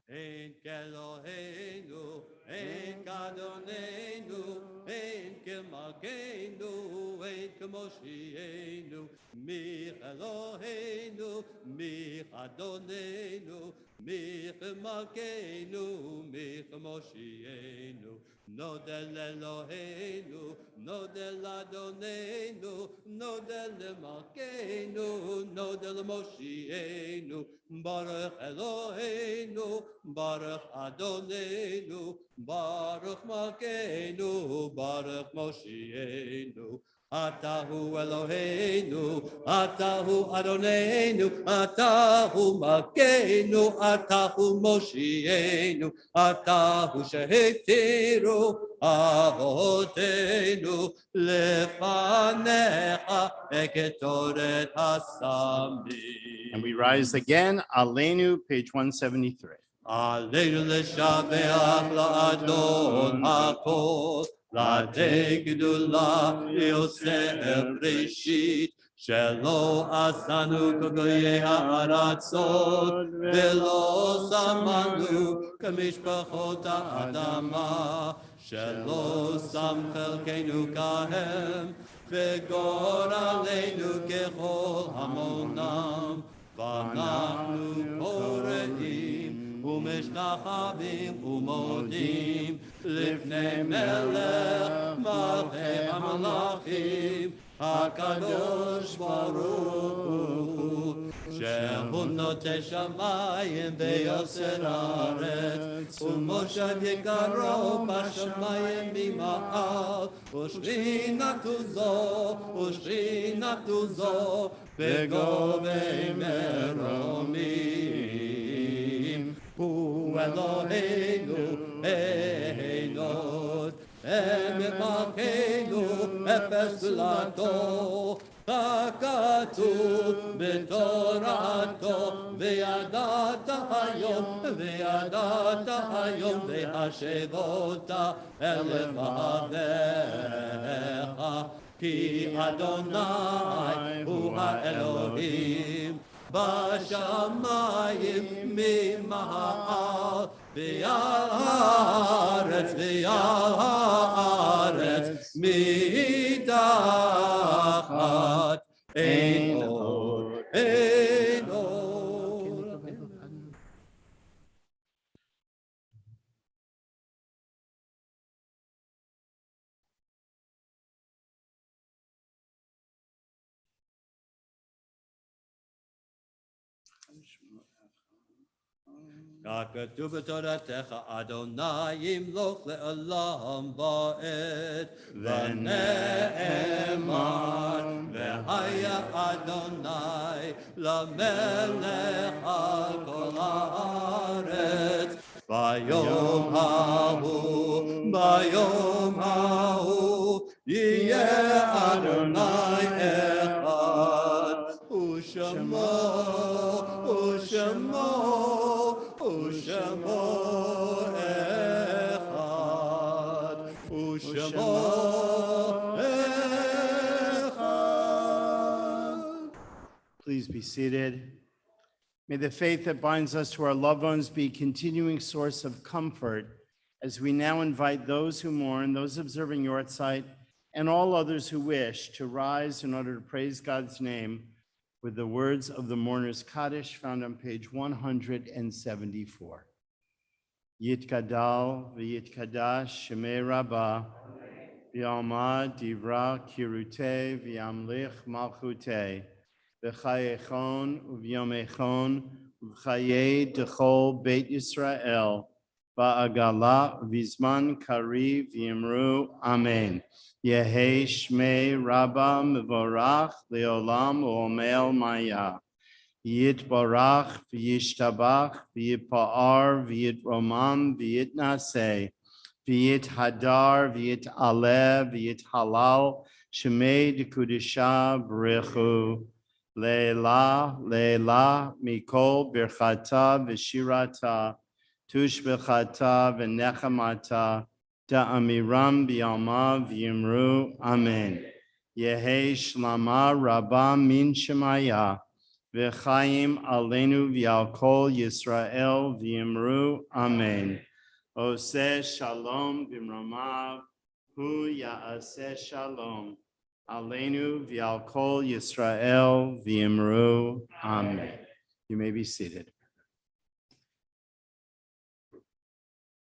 Ein Keloheinu, Ein Kadonenu, Ein Kemalkeinu, Ein Kemoshienu, Mi Eloheinu, Mi Adonenu, Mi Kemalkeinu, Mi Kemoshienu. Nodel Eloheinu, Nodel Adonenu, Nodel Malkeinu, Nodel Moshienu, Baruch Eloheinu, Baruch Adonenu, Baruch Malkeinu, Baruch Moshienu. Atahu Eloheinu, Atahu Adonenu, Atahu Malkeinu, Atahu Moshienu, Atahu Shehetiru Avotenu Lefanecha Eketoret Hasamim. And we rise again, Aleinu, page 173. Aleinu Leshabeach La'adon HaKol Latei Gdula Yosef Reshit Shelo Asanu Kogoye Ha'aratzot Velo Samanu Kamishpachot Ha'adama Shelo Sam Chelkeinu Kahem Vegor Aleinu Kechol Hamonam V'anachnu Koreim ומשתחווים ומודים לפני מלך מלכי המלאכים הקדוש ברוך הוא שהוא נוטה שמיים ויוצר הארץ ומושב יקרו בשמיים ממעל ושכינתו זו בגובי מרומים הוא אלוהינו אינות מלכנו אפס גדולתו ככתוב בתורתו וידעת היום והשבות אל לבביך כי אדוני הוא האלוהים בשמיים ממעל ועל הארץ מתחת אין עוד. ככתוב בתורתך אדוני ימלוך לעולם ועד ונאמר והיה אדוני למלך על כל הארץ ביום ההוא יהיה אדוני אחד ושמו Please be seated. May the faith that binds us to our loved ones be a continuing source of comfort as we now invite those who mourn, those observing Yortzeit, and all others who wish to rise in order to praise God's name with the words of the mourner's Kaddish found on page 174. Yitkadal v'yitkadash shemei Rabbah v'yalma divra kirute v'yamlich malchute v'chayechon u'v'yomechon u'v'chaye dechol Beit Yisrael ba'agala v'zman kari v'yimru Amen. Yehi shmei Rabbah mevorach leolam u'omel maya. Yitbarach v'yishtabach v'yipa'ar v'yitromam v'yitnaseh v'yithadar v'yitaleh v'yithalal shemei dekudisha b'rechu leila leila mikol birchata v'shirata tushbechata v'nechamata da'amiram b'yalma v'yimru Amen. Yehi shlama rabba min shemaya V'chaim aleinu v'al kol Yisrael v'yimru Amen. Oseh shalom b'mromav hu ya'aseh shalom aleinu v'al kol Yisrael v'yimru Amen. You may be seated.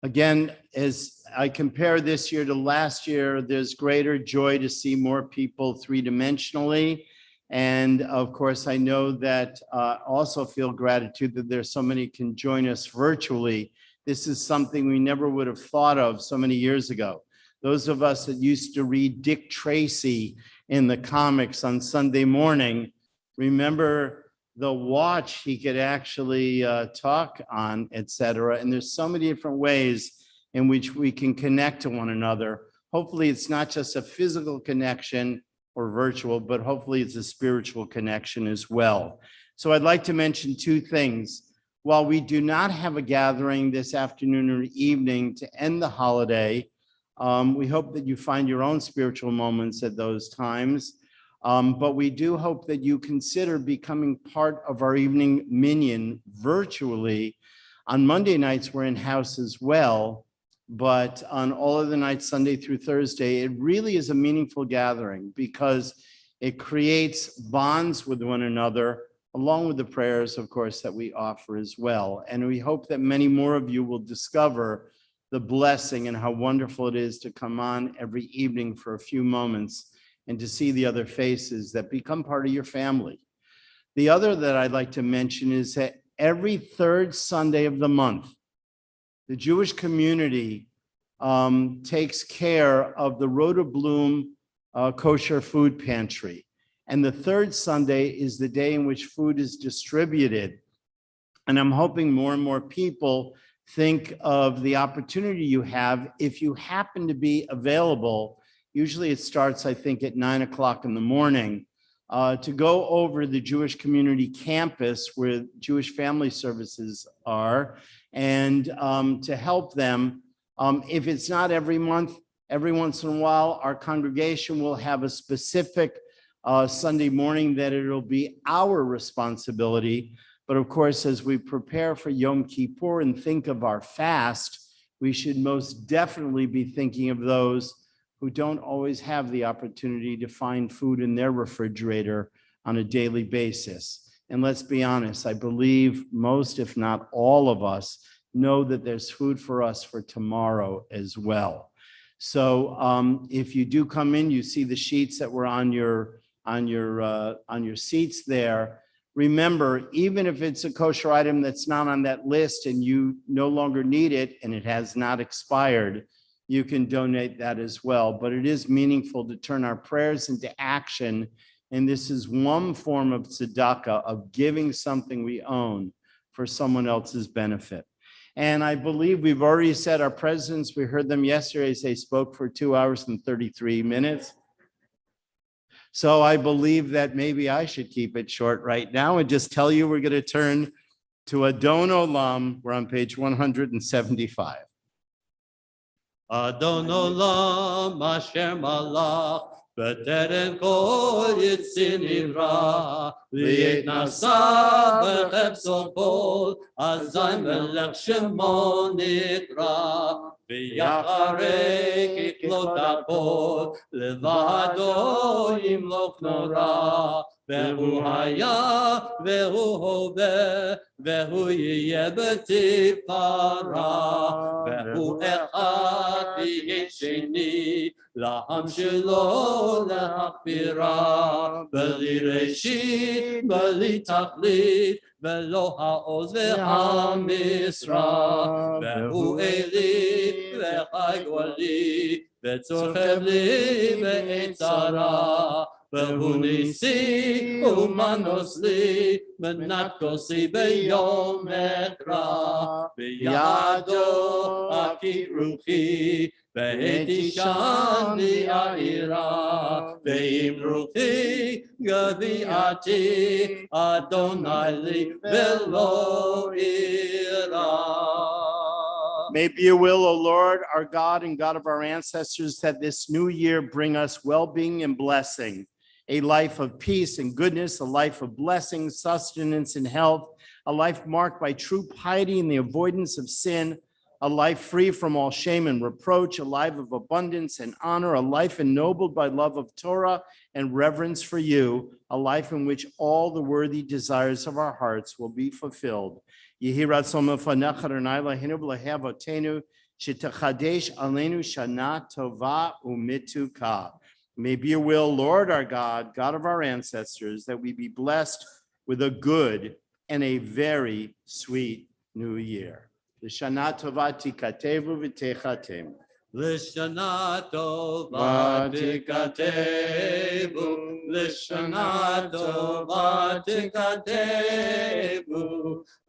Again, as I compare this year to last year, there's greater joy to see more people three-dimensionally. And of course, I know that also feel gratitude that there's so many can join us virtually. This is something we never would have thought of so many years ago. Those of us that used to read Dick Tracy in the comics on Sunday morning, remember the watch he could actually talk on, etc. And there's so many different ways in which we can connect to one another. Hopefully, it's not just a physical connection or virtual, but hopefully it's a spiritual connection as well. So I'd like to mention two things. While we do not have a gathering this afternoon or evening to end the holiday, we hope that you find your own spiritual moments at those times. But we do hope that you consider becoming part of our evening minyan virtually. On Monday nights, we're in-house as well. But on all of the nights, Sunday through Thursday, it really is a meaningful gathering because it creates bonds with one another, along with the prayers, of course, that we offer as well. And we hope that many more of you will discover the blessing and how wonderful it is to come on every evening for a few moments and to see the other faces that become part of your family. The other that I'd like to mention is that every third Sunday of the month, the Jewish community takes care of the Rhoda Bloom kosher food pantry. And the third Sunday is the day in which food is distributed. And I'm hoping more and more people think of the opportunity you have if you happen to be available. Usually it starts, I think, at 9 o'clock in the morning, to go over the Jewish community campus where Jewish family services are, and to help them. If it's not every month, every once in a while, our congregation will have a specific Sunday morning that it'll be our responsibility. But of course, as we prepare for Yom Kippur and think of our fast, we should most definitely be thinking of those who don't always have the opportunity to find food in their refrigerator on a daily basis. And let's be honest, I believe most, if not all of us, know that there's food for us for tomorrow as well. So if you do come in, you see the sheets that were on your seats there. Remember, even if it's a kosher item that's not on that list and you no longer need it and it has not expired, you can donate that as well. But it is meaningful to turn our prayers into action. And this is one form of tzedakah, of giving something we own for someone else's benefit. And I believe we've already said our presidents, we heard them yesterday, they spoke for 2 hours and 33 minutes. So I believe that maybe I should keep it short right now and just tell you we're going to turn to Adon Olam. We're on page 175. Adon Olam Asher Malach בטרם כל יציר נברא, ויתנסה בחפצו כל, אזי מלך שמו נקרא, ויחרק יקלוט הכל, לבדו ימלוך נורא, והוא היה והוא הווה, והוא יהיה בתפארה, והוא אחד ויהיה שני, לעם שלו להכבירה, בלי ראשית, בלי תכלית, ולא העוז והמשרה, והוא אלי וחי גואלי, וצורכב לי בעת צרה, והוא ניסי ומנוס לי, מנת כוסי ביום אקרא, בידו אקיף רוחי, ועת תישן לי העירה, ואם רוחי גביעתי, אדוני לי ולא אירא. May be your will, O Lord, our God and God of our ancestors, that this new year bring us well-being and blessing, a life of peace and goodness, a life of blessing, sustenance, and health, a life marked by true piety and the avoidance of sin, a life free from all shame and reproach, a life of abundance and honor, a life ennobled by love of Torah and reverence for you, a life in which all the worthy desires of our hearts will be fulfilled. Yehi ratzon mefanecha Adonai Eloheinu v'lehavotenu shetachadesh aleinu shana tova umituka. May be your will, Lord our God, God of our ancestors, that we be blessed with a good and a very sweet new year. L'shana tova tikatevu v'techatem. L'shana tova tikatevu, L'shana tova tikatevu,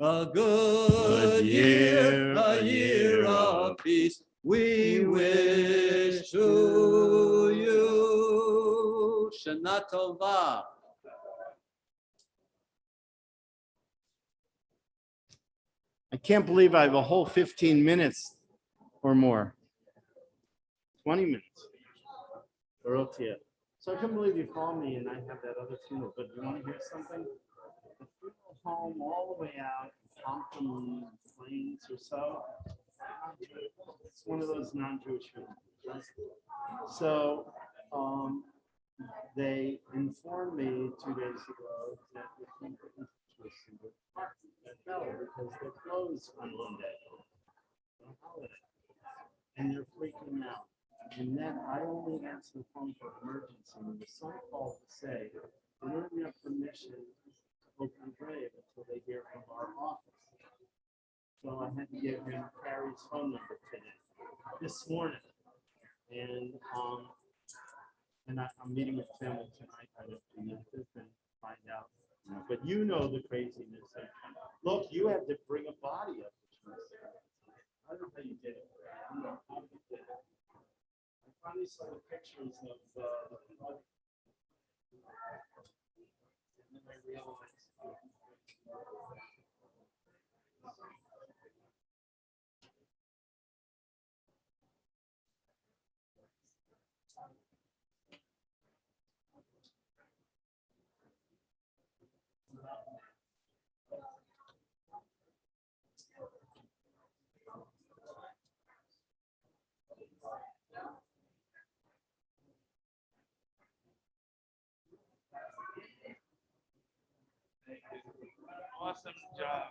a good year, a year of peace, we wish to you. Shana tova. I can't believe I have a whole 15 minutes or more. 20 minutes. Baruch Yeh. So I can't believe you called me and I have that other funeral, but you want to hear something? The funeral home all the way out, Compton Plains or so. It's one of those non-Jewish funerals. So they informed me 2 days ago that the funeral because they're closed on Monday. On holiday. And they're freaking out. And then I only answer the phone for emergency. When the son called to say, they don't even have permission to open the grave until they hear from our office. So I had to give him Carrie's phone number today, this morning. And I'm meeting with family tonight. I don't do this and find out. But you know the craziness. Look, you had to bring a body up. I don't know how you did it. I don't know how you did it. I finally saw the pictures of the flood. And then I realized. Awesome job.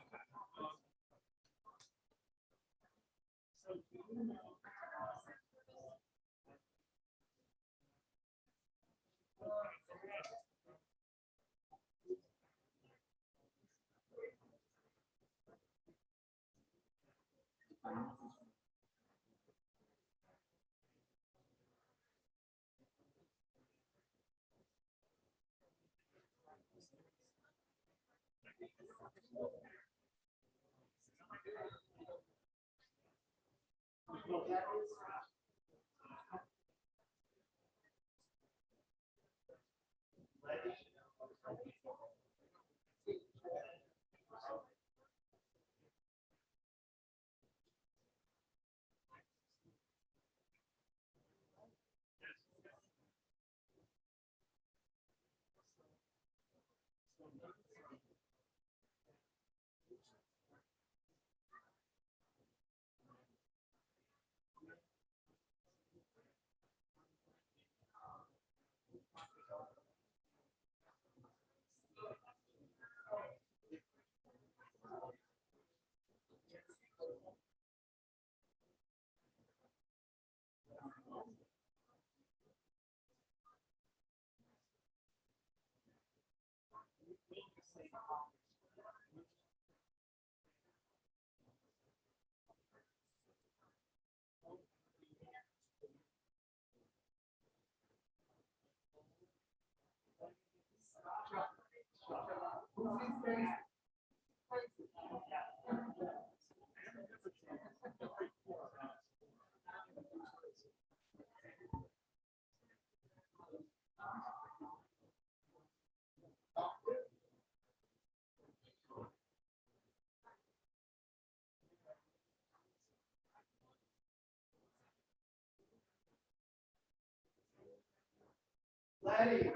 Laddie,